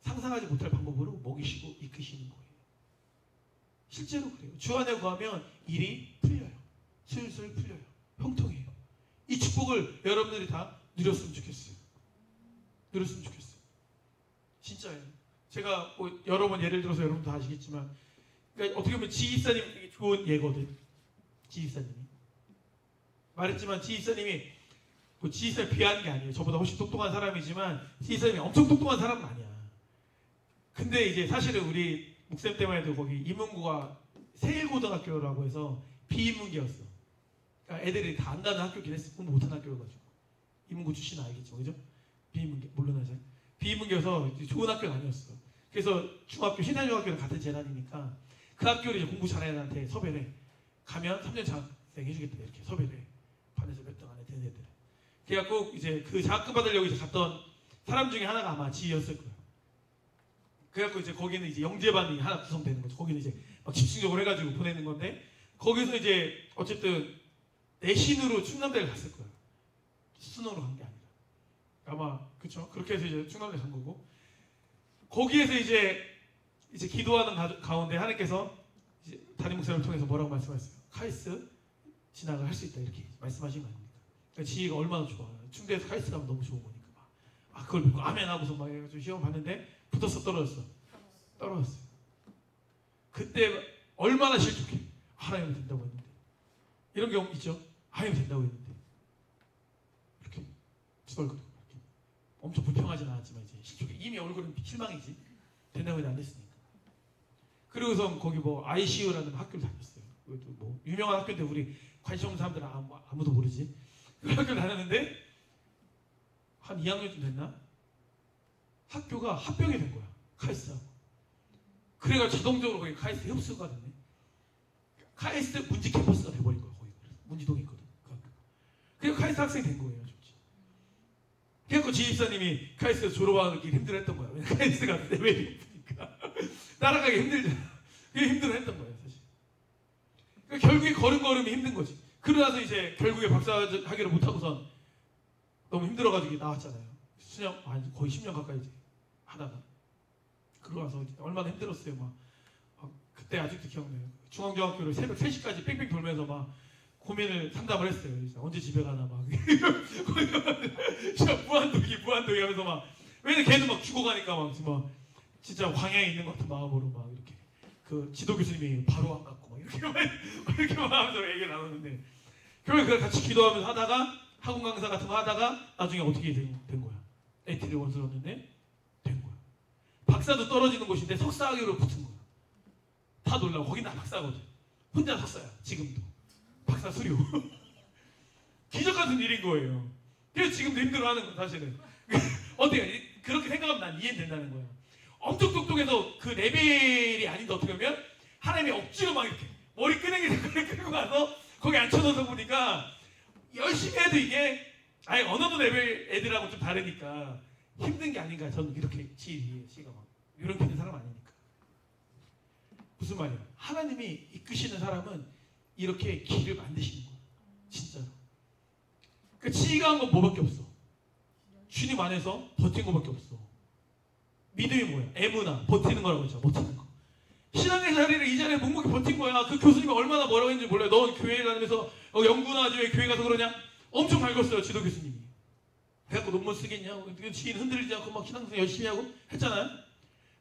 상상하지 못할 방법으로 먹이시고 이끄시는 거예요. 실제로 그래요. 주 안에 거하면 일이 풀려요. 슬슬 풀려요. 형통해요. 이 축복을 여러분들이 다 누렸으면 좋겠어요. 누렸으면 좋겠어요. 진짜예요. 제가 뭐 여러 번 예를 들어서 여러분도 아시겠지만, 그러니까 어떻게 보면 지휘사님 되게 좋은 예거든. 지휘사님이 말했지만 지휘사님이 뭐 지휘사에 비하는 게 아니에요. 저보다 훨씬 똑똑한 사람이지만 지휘사님이 엄청 똑똑한 사람은 아니야. 근데 이제 사실은 우리 목사님 때만 해도 거기 이문구가 세일고등학교라고 해서 비인문계였어. 그러니까 애들이 다 안 가는 학교긴 했어. 공부 못하는 학교여가지고. 이문구 출신 알겠죠, 그죠? 비인문계 물론 하죠. 비인문계여서 좋은 학교는 아니었어. 그래서 중학교 신한중학교랑 같은 재단이니까 그 학교를 이제 공부 잘하는 애한테 섭외를 해. 가면 3년 장학생 해주겠다 이렇게 섭외를 해. 반에서 몇 등 안에 되는 애들. 그래갖고 이제 그 장학금 받으려고 이제 갔던 사람 중에 하나가 아마 지희였을 거예요. 그래갖고 이제 거기는 이제 영재반이 하나 구성되는 거죠. 거기는 이제 막 집중적으로 해가지고 보내는 건데 거기서 이제 어쨌든 내신으로 충남대를 갔을 거예요. 수능으로 간 게 아니라. 아마 그쵸? 그렇게 해서 이제 충남대 간 거고 거기에서 이제 기도하는 가운데 하나님께서 이제 담임 목사를 통해서 뭐라고 말씀하셨어요? 카이스 진학을 할 수 있다 이렇게 말씀하신 거 아닙니까? 그러니까 지희가 얼마나 좋아. 충대에서 카이스 가면 너무 좋은 거니까 막. 아 그걸 믿고 아멘 하고서 막 해가지고 시험 봤는데 붙었어 떨어졌어. 떨어졌어요. 그때 얼마나 실족해. 하나님은 된다고 했는데 이런 경우 있죠? 하나님 된다고 했는데 이렇게 수월거리고 이렇게 엄청 불평하진 않았지만 이제 실족해. 이미 얼굴은 실망이지. 된다고 했는데 안 됐으니까. 그리고서 거기 뭐 ICU라는 학교를 다녔어요. 그것도 뭐 유명한 학교인데 우리 관심 없는 사람들은 아무도 모르지. 그 학교를 다녔는데 한 2학년쯤 됐나? 학교가 합병이 된 거야. 카이스트하고. 그래가지고 자동적으로 거기 카이스트 흡수가 됐네. 카이스트 문지 캠퍼스가 돼버린 거야. 거기 문지동에 있거든. 그 학교가. 그래서 카이스트 학생이 된 거예요. 그래서 지휘사님이 카이스트에서 졸업하기 힘들어했던 거야. 왜냐면 카이스트가 레벨이 높으니까 따라가기 힘들잖아. 그게 힘들어했던 거예요, 사실. 그러니까 결국에 걸음걸음이 힘든 거지. 그러나서 이제 결국에 박사학위를 못하고선 너무 힘들어가지고 나왔잖아요. 수년, 아니 거의 10년 가까이 이제 하다가 그러고 나서 얼마나 힘들었어요. 막 그때 아직도 기억나요. 중앙중학교를 새벽 3시까지 뺑뺑 돌면서 막 고민을 상담을 했어요. 언제 집에 가나 막 무한도기 하면서 막 왜냐면 걔는 막 죽어가니까 막 진짜 광야에 있는 것 같은 마음으로 막 이렇게 그 지도 교수님이 바로 안 갔고 막 이렇게 막 하면서 얘기를 나눴는데 결국에 그걸 같이 기도하면서 하다가 학원 강사 같은 거 하다가 나중에 어떻게 된 거야? 에티를 원서였는데 된 거야. 박사도 떨어지는 곳인데 석사학위로 붙은 거야. 다 놀라고 거긴 다 박사거든. 혼자 석사야 지금도. 박사 수료. 기적 같은 일인 거예요. 그래서 지금도 힘들어하는 거야 사실은. 어때요? 그렇게 생각하면 난 이해된다는 거야. 엄청 똑똑해서 그 레벨이 아닌데 어떻게 보면 하나님이 억지로 막 이렇게 머리 끄댕이를 끌고 가서 거기 앉혀놓아서 보니까 열심히 해도 이게 아예 어느 레벨 애들하고 좀 다르니까 힘든 게 아닌가. 저는 이렇게 지혜가 막 이런 게 있는 사람 아니니까. 무슨 말이야? 하나님이 이끄시는 사람은 이렇게 길을 만드시는 거야. 진짜로. 그 지혜가 한 건 뭐밖에 없어. 주님 안에서 버틴 거밖에 없어. 믿음이 뭐야? 에무나 버티는 거라고 했잖아. 버티는 거. 신앙의 자리를 이 자리에 묵묵히 버틴 거야. 그 교수님이 얼마나 뭐라고 했는지 몰라요. 너 교회 다니면서 연구나 하지 왜 교회 가서 그러냐? 엄청 밝았어요. 지도 교수님이. 그래갖고 논문 쓰겠냐? 지인 흔들리지 않고 막 신앙생 열심히 하고 했잖아요.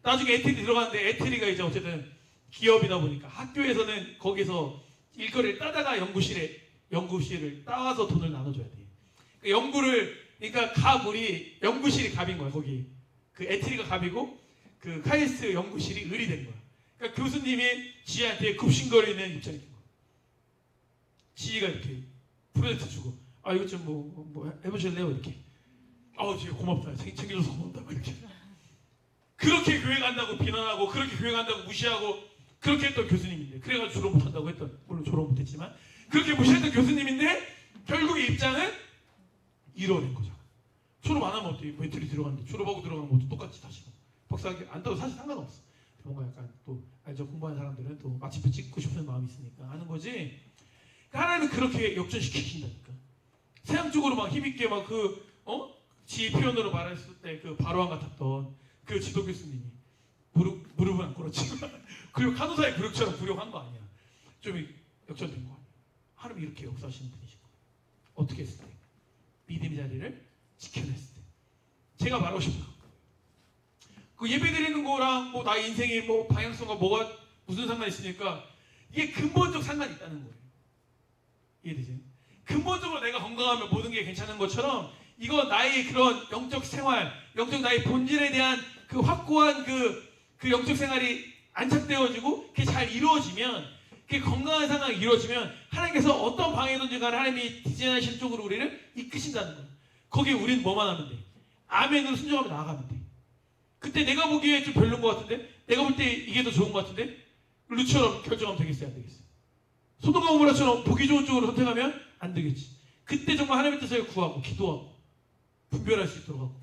나중에 에티리 들어갔는데 에티리가 이제 어쨌든 기업이다 보니까 학교에서는 거기서 일거리를 따다가 연구실을 따와서 돈을 나눠줘야 돼. 그러니까 갑이 연구실이 갑인 거야. 거기 그 에티리가 갑이고 그 카이스트 연구실이 을이 된 거야. 그러니까 교수님이 지희한테 굽신거리는 입장이 된 거야. 지희가 이렇게 프로젝트 주고 이거 좀 뭐 해보실래요? 이렇게. 지희 고맙다. 챙겨줘서 고맙다. 이렇게. 그렇게 교회 간다고 비난하고 그렇게 교회 간다고 무시하고 그렇게 했던 교수님인데 그래가지고 졸업 못한다고 했던 물론 졸업 못했지만 그렇게 무시했던 교수님인데 결국에 입장은 이뤄낸 거잖아. 졸업 안 하면 어때? 배틀이 들어갔는데 졸업하고 들어가는 것도 똑같이 다시 박사학위 안 따도 사실 상관없어. 뭔가 약간 또 알죠? 공부하는 사람들은 또 마침표 찍고 싶은 마음이 있으니까 하는 거지. 하나님은 그렇게 역전시키신다니까. 세상적으로 막 힘있게 막 지 표현으로 말했을 때 그 바로왕 같았던 그 지도 교수님이 무릎은 안 꿇었지만 그리고 간호사의 굴욕처럼 굴욕한 거 아니야. 좀 역전된 거 아니야. 하나님이 이렇게 역사하시는 분이신 거예요. 어떻게 했을 때? 믿음의 자리를 지켜냈을 때. 제가 말하고 싶은 거. 그 예배 드리는 거랑 뭐 나의 인생의 뭐 방향성과 뭐가 무슨 상관이 있으니까 이게 근본적 상관이 있다는 거예요. 이해되세요? 근본적으로 내가 건강하면 모든 게 괜찮은 것처럼 이거 나의 그런 영적 생활, 영적 나의 본질에 대한 그 확고한 그 영적 생활이 안착되어지고 그게 잘 이루어지면 그게 건강한 상황이 이루어지면 하나님께서 어떤 방해든지 간에 하나님이 디자인하신 쪽으로 우리를 이끄신다는 거예요. 거기에 우리는 뭐만 하면 돼? 아멘으로 순종하며 나아가면 돼. 그때 내가 보기에 좀 별로인 것 같은데 내가 볼 때 이게 더 좋은 것 같은데 루처럼 결정하면 되겠어요? 안 되겠어요? 소돔과 고모라처럼 보기 좋은 쪽으로 선택하면 안 되겠지. 그때 정말 하나님의 뜻을 구하고 기도하고 분별할 수 있도록 하고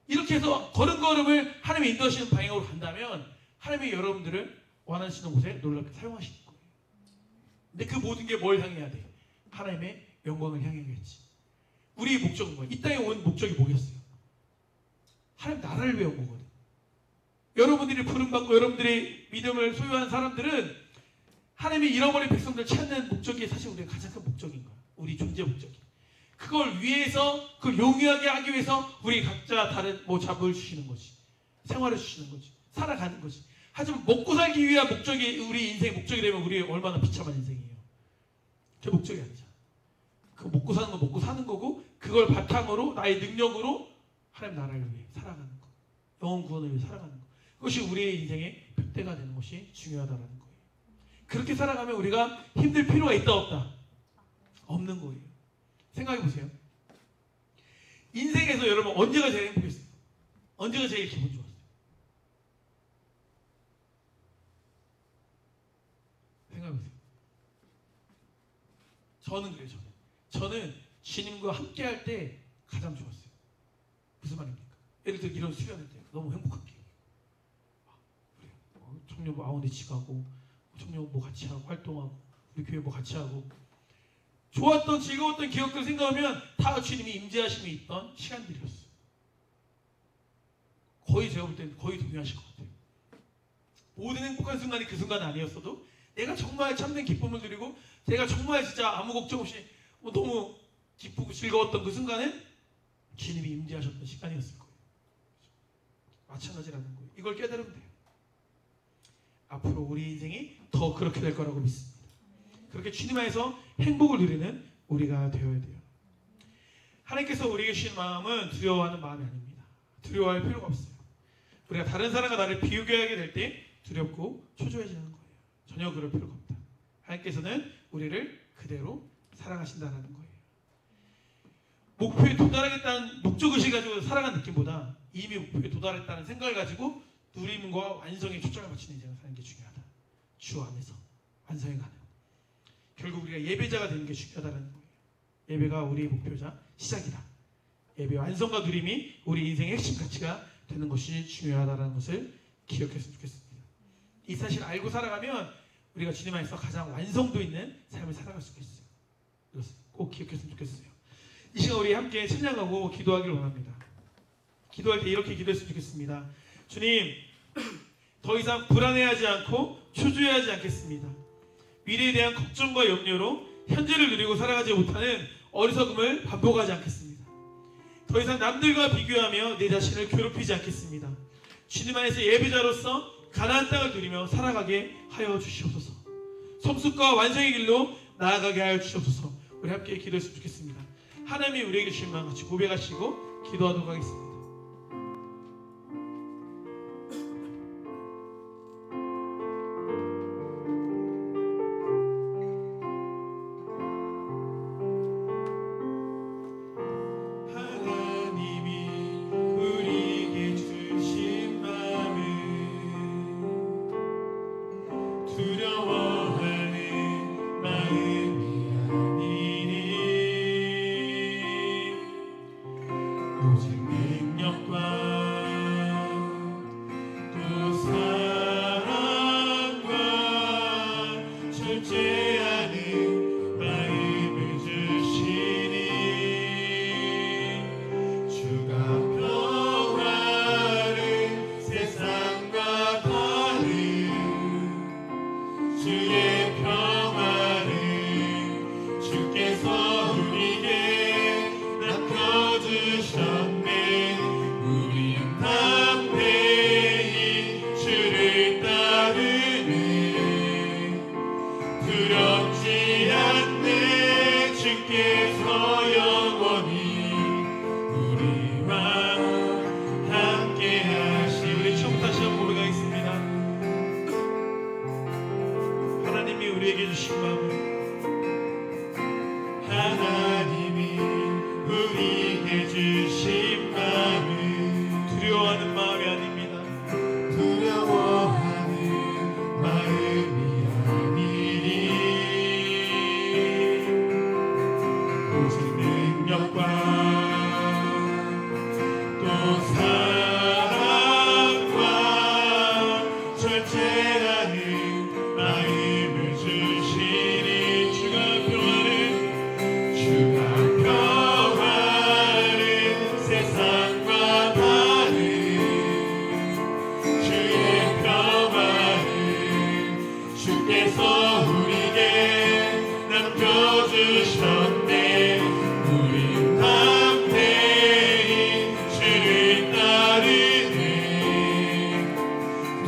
이렇게 해서 걸음걸음을 하나님이 인도하시는 방향으로 간다면 하나님이 여러분들을 원하시는 곳에 놀랍게 사용하시는 거예요. 근데 그 모든 게 뭘 향해야 돼? 하나님의 영광을 향해야겠지. 우리의 목적은 뭐야? 이 땅에 온 목적이 뭐겠어요? 하나님 나라를 위해 온 거거든. 여러분들이 부름받고 여러분들이 믿음을 소유한 사람들은 하나님이 잃어버린 백성들 찾는 목적이 사실 우리의 가장 큰 목적인 거야. 우리 존재 목적이. 그걸 위해서 그걸 용이하게 하기 위해서 우리 각자 다른 뭐 잡을 주시는 거지. 생활을 주시는 거지. 살아가는 거지. 하지만 먹고 살기 위한 목적이 우리 인생의 목적이 되면 우리 얼마나 비참한 인생이에요. 그게 목적이 아니잖아. 그 먹고 사는 건 먹고 사는 거고 그걸 바탕으로 나의 능력으로 하나님 나라를 위해 살아가는 거. 영혼 구원을 위해 살아가는 거. 그것이 우리의 인생의 벽대가 되는 것이 중요하다는 거예요. 그렇게 살아가면 우리가 힘들 필요가 있다 없다? 없는 거예요. 생각해 보세요. 인생에서 여러분 언제가 제일 행복했어요? 언제가 제일 기분 좋았어요? 생각해 보세요. 저는 그래요. 저는 주님과 함께 할 때 가장 좋았어요. 무슨 말입니까? 예를 들어 이런 수련회 때 너무 행복한 기억이에요. 그래요. 청년부 아웃리치 가고 청년부 같이 하고 활동하고 우리 교회 뭐 같이 하고 좋았던 즐거웠던 기억들 생각하면 다 주님이 임재하심이 있던 시간들이었어요. 거의 제가 볼 때는 거의 동의하실 것 같아요. 모든 행복한 순간이 그 순간은 아니었어도 내가 정말 참된 기쁨을 누리고 내가 정말 진짜 아무 걱정 없이 너무 기쁘고 즐거웠던 그 순간은 주님이 임재하셨던 시간이었을 거예요. 마찬가지라는 거예요. 이걸 깨달으면 돼요. 앞으로 우리 인생이 더 그렇게 될 거라고 믿습니다. 그렇게 주님 안에서 행복을 누리는 우리가 되어야 돼요. 하나님께서 우리에게 주신 마음은 두려워하는 마음이 아닙니다. 두려워할 필요가 없어요. 우리가 다른 사람과 나를 비교하게 될 때 두렵고 초조해지는 거예요. 전혀 그럴 필요가 없다. 하나님께서는 우리를 그대로 사랑하신다는 거예요. 목표에 도달하겠다는 목적의식을 가지고 살아가는 느낌보다 이미 목표에 도달했다는 생각을 가지고 누림과 완성에 초점을 맞추는 인생을 사는 게 중요하다. 주 안에서 완성해 가는. 결국 우리가 예배자가 되는 게 중요하다는 거예요. 예배가 우리의 목표자 시작이다. 예배 완성과 누림이 우리 인생의 핵심 가치가 되는 것이 중요하다는 것을 기억했으면 좋겠습니다. 이 사실 알고 살아가면 우리가 주님 안에서 가장 완성도 있는 삶을 살아갈 수가 있어요. 이것을 꼭 기억했으면 좋겠어요. 이 시간 우리 함께 찬양하고 기도하기를 원합니다. 기도할 때 이렇게 기도했으면 좋겠습니다. 주님, 더 이상 불안해하지 않고 초조해하지 않겠습니다. 미래에 대한 걱정과 염려로 현재를 누리고 살아가지 못하는 어리석음을 반복하지 않겠습니다. 더 이상 남들과 비교하며 내 자신을 괴롭히지 않겠습니다. 주님 안에서 예배자로서 가나안 땅을 누리며 살아가게 하여 주시옵소서. 성숙과 완성의 길로 나아가게 하여 주시옵소서. 우리 함께 기도했으면 좋겠습니다. 하나님이 우리에게 주신 마음 같이 고백하시고 기도하도록 하겠습니다. 오직 내 하나님이 우리에게 주신 마음 두려워하는 마음이 아닙니다. 두려워하는 마음이 아니니 오직 능력과 또 사랑과 절제라는 마음을 주시니 주가 평화를 세상과 다른 주의 평화를 주께서 우리에게 남겨주셨네. 우린 담대히 주를 따르네.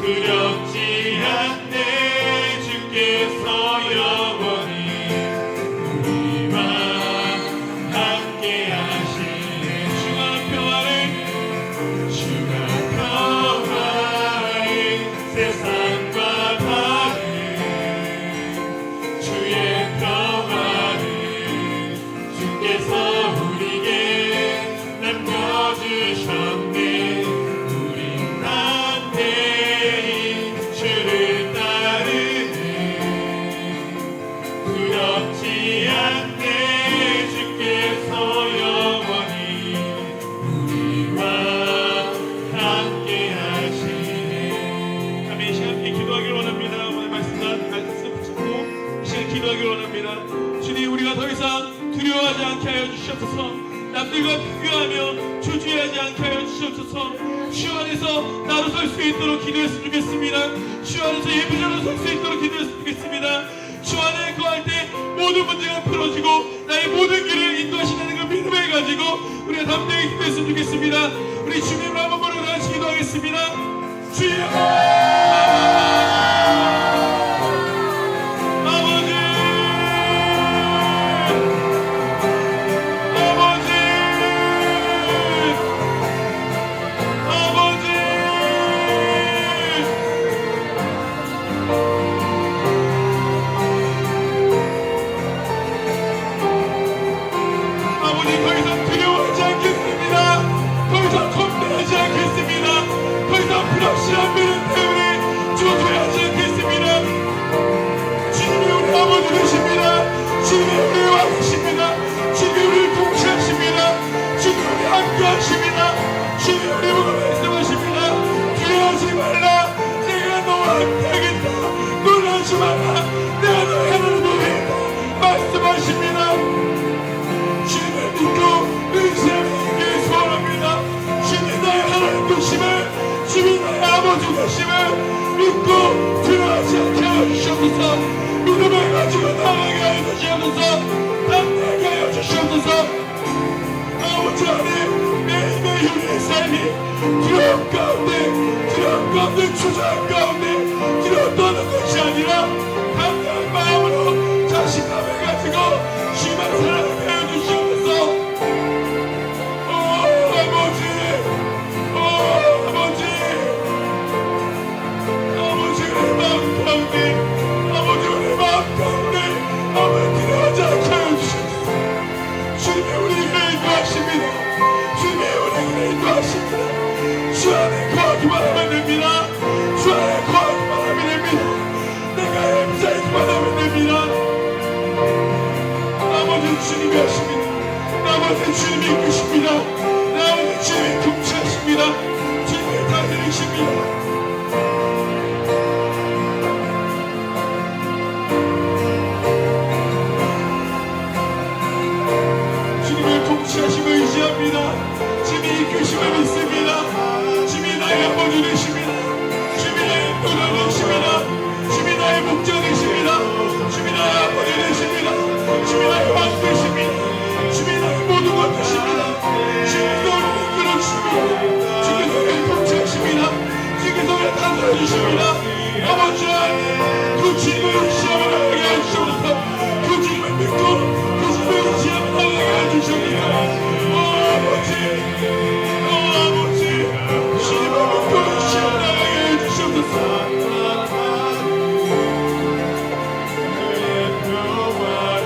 두렵지 않네. 주께서 영원히 우리와 함께 하시네. 주가 평화를 세상과 다른 주의 평화를 주께서 우리에게 남겨주셨네. 우린 담대히 주를 따르네. 두렵지 않네. 주께서 영원히 우리와 함께 하시네. 아멘. 이 시간 함께 기도하기를 원합니다. 오늘 말씀 붙잡고 이 시간 기도하기를 원합니다. 주님, 우리가 더 이상 두려워하지 않게 하여 주시옵소서. 남들과 비교하며 주저하지 않게 하여 주시옵소서. 주 안에서 나로 설 수 있도록 기도했으면 좋겠습니다. 주 안에서 예배자로 설 수 있도록 기도했으면 좋겠습니다. 주 안에 거할 때 모든 문제가 풀어지고 나의 모든 길을 인도하시는 그 믿음을 가지고 우리가 담대히 기도했으면 좋겠습니다. 우리 주님을 한번 보러 같이 기도하겠습니다. 주여 아버지, 아버지, 아버지, 아버지, 더 이상 두려워하지 않겠습니다. 더 이상 겁내하지 않겠습니다. 더 이상 불확실한 믿음 때문에 주저하지 않겠습니다. 주님이 우리 아버지 되십니다. 주님이 우리 왕이십니다. 주님이 우리를 통치하십니다. 주님이 우리 함께 하십니다. 주님이 우리 보고 말씀하십니다. 두려워하지 말라. 내가 너와 함께 하겠다. 놀라지 말라. 내가 너의 하나님 되겠다. 말씀하십니다. 주님을 믿고 의지하기를 소원합니다. 주님 나의 하나님 되심을, 주님 나의 아버지 되심을 믿고 두려워하지 않게 하여 주시옵소서. 믿음을 가지고 나아가게 하여 주시옵소서. 담대하게 하여 주시옵소서. 아버지 하나님, 매일매일 우리의 삶이 두려움 가운데 주저함 가운데 뒤로 떠는 것이 아니라 담대한 마음으로 자신감을 가지고 주님을 사랑하게 하여 주시옵소서. 아버지, 우리 마음 가운데, 아버지 우리 마음 가운데 아버지 두려워하지 않게 하여 주시옵소서. 주님이 우리를 인도하십니다. 주님이 우리를 인도하십니다. 주 안에 거하기만 하면 됩니다. 주 안에 거하기만 하면 됩니다. 내가 임자이기만 하면 됩니다. 나머지 주님이 하십니다. 나머지 주님이 이끄십니다. 나머지 주님이 통치하십니다. 주님이 다스리십니다. 주님을 통치하심을 의지합니다. 주님이 이끄심을 믿습니다. 주님이 나의 아버지 되십니다. 주님이 나의 도전 되십니다. 주님이 나의 목적 되십니다. 주님이 나의 아버지 되십니다. 주님이 나의 왕 되십니다. 주님이 나의 모든 것 되십니다. 주님께서 우리를 이끌어주십니다. 주님께서 우리를 통치하십니다. 주님께서 우리를 다스려주십니다. 아버지 하나님, 그 주님을 의지하며 나가게 해주셔서 그 주님을 믿고 그 주님을 의지하며 나가게 해주셔서 아버지, 주님을 믿고 의지하며 나가게 해주셔서 주의 평화를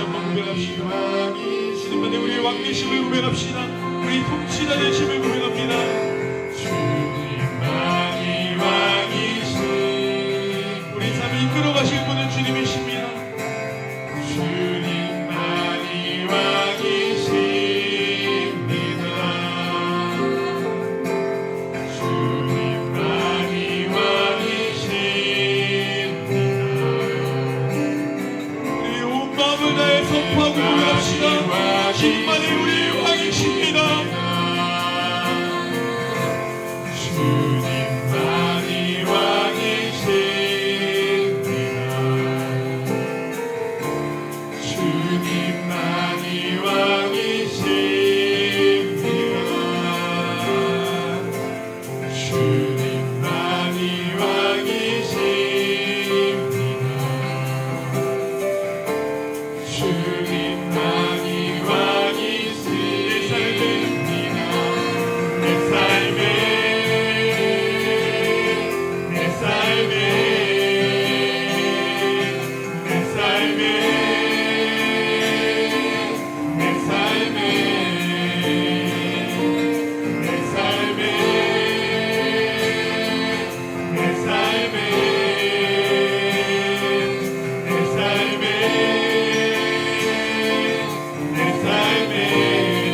한번 고백합시다. 주님만이 우리의 왕 되심을 고백합시다. 우리 통치자 되심을 고백합니다. 주님만이 왕이신 우리 삶을 이끌어 가실 분은 주님이십니다. 주님만이 왕이십니다. 주님만이 왕이십니다. 우리 온 마음을 다해 선포하고 고백합시다. 주님만이 우리의 왕이십니다. 주님만이 왕이십니다. 주님만이 왕이십니다. 주님만이 왕이십니다. 주님만이 왕이십니다. 내 삶에 내 삶에 내 삶에 내 삶에 내 삶에 내 삶에 내 삶에 내 삶에 내 삶에 내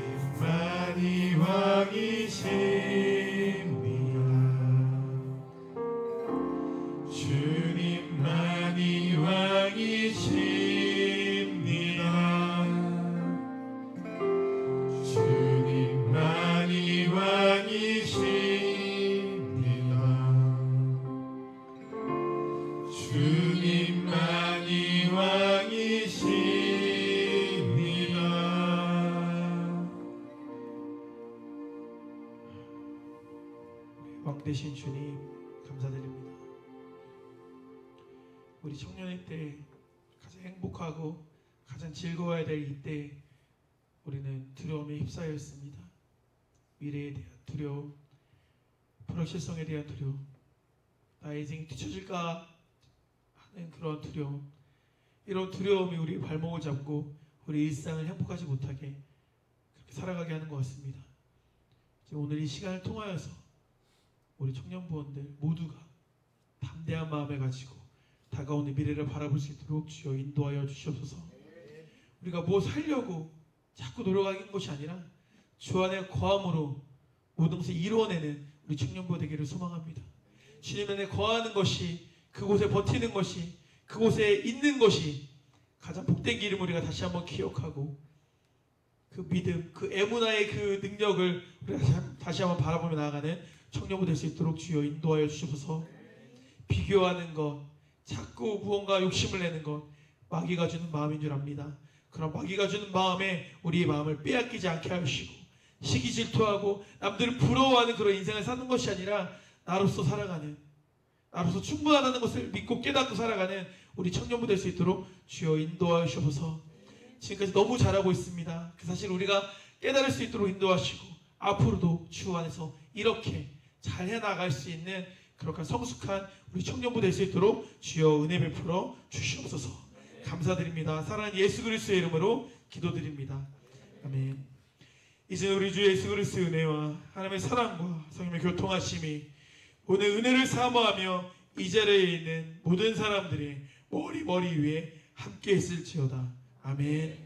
주님만이 왕이십니다. 주님만이 왕이십니다. 주님만이 왕이십니다. 주님만이 왕이십니다. 왕 되신 주님 감사드립니다. 우리 청년의 때 가장 행복하고 가장 즐거워야 될 이때 우리는 두려움에 휩싸여 있습니다. 미래에 대한 두려움, 불확실성에 대한 두려움, 나의 인생이 뒤처질까 하는 그런 두려움, 이런 두려움이 우리 발목을 잡고 우리 일상을 행복하지 못하게 그렇게 살아가게 하는 것 같습니다. 오늘 이 시간을 통하여서 우리 청년부원들 모두가 담대한 마음을 가지고 다가오는 미래를 바라볼 수 있도록 주여 인도하여 주시옵소서. 우리가 뭐 살려고 자꾸 노력하는 것이 아니라 주 안에 거함으로 모든 것을 이루어내는 우리 청년부 되기를 소망합니다. 주님 안에 거하는 것이, 그곳에 버티는 것이, 그곳에 있는 것이 가장 복된 길임을 우리가 다시 한번 기억하고 그 믿음, 그 에무나의 그 능력을 우리가 다시 한번 바라보며 나아가는 청년부 될 수 있도록 주여 인도하여 주시옵소서. 비교하는 것, 자꾸 무언가 욕심을 내는 것, 마귀가 주는 마음인 줄 압니다. 그런 마귀가 주는 마음에 우리의 마음을 빼앗기지 않게 하시고 시기 질투하고 남들을 부러워하는 그런 인생을 사는 것이 아니라 나로서 살아가는, 나로서 충분하다는 것을 믿고 깨닫고 살아가는 우리 청년부 될 수 있도록 주여 인도하여 주셔서 지금까지 너무 잘하고 있습니다. 그 사실 우리가 깨달을 수 있도록 인도하시고 앞으로도 주 안에서 이렇게 잘 해나갈 수 있는 그렇게 성숙한 우리 청년부 될 수 있도록 주여 은혜 베풀어 주시옵소서. 감사드립니다. 사랑하는 예수 그리스도의 이름으로 기도드립니다. 아멘. 이제 우리 주 예수 그리스도의 은혜와 하나님의 사랑과 성령의 교통하심이 오늘 은혜를 사모하며 이 자리에 있는 모든 사람들의 머리 위에 함께 있을지어다. 아멘.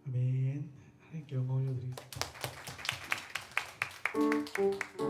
아멘. 하나님께 영광을 오.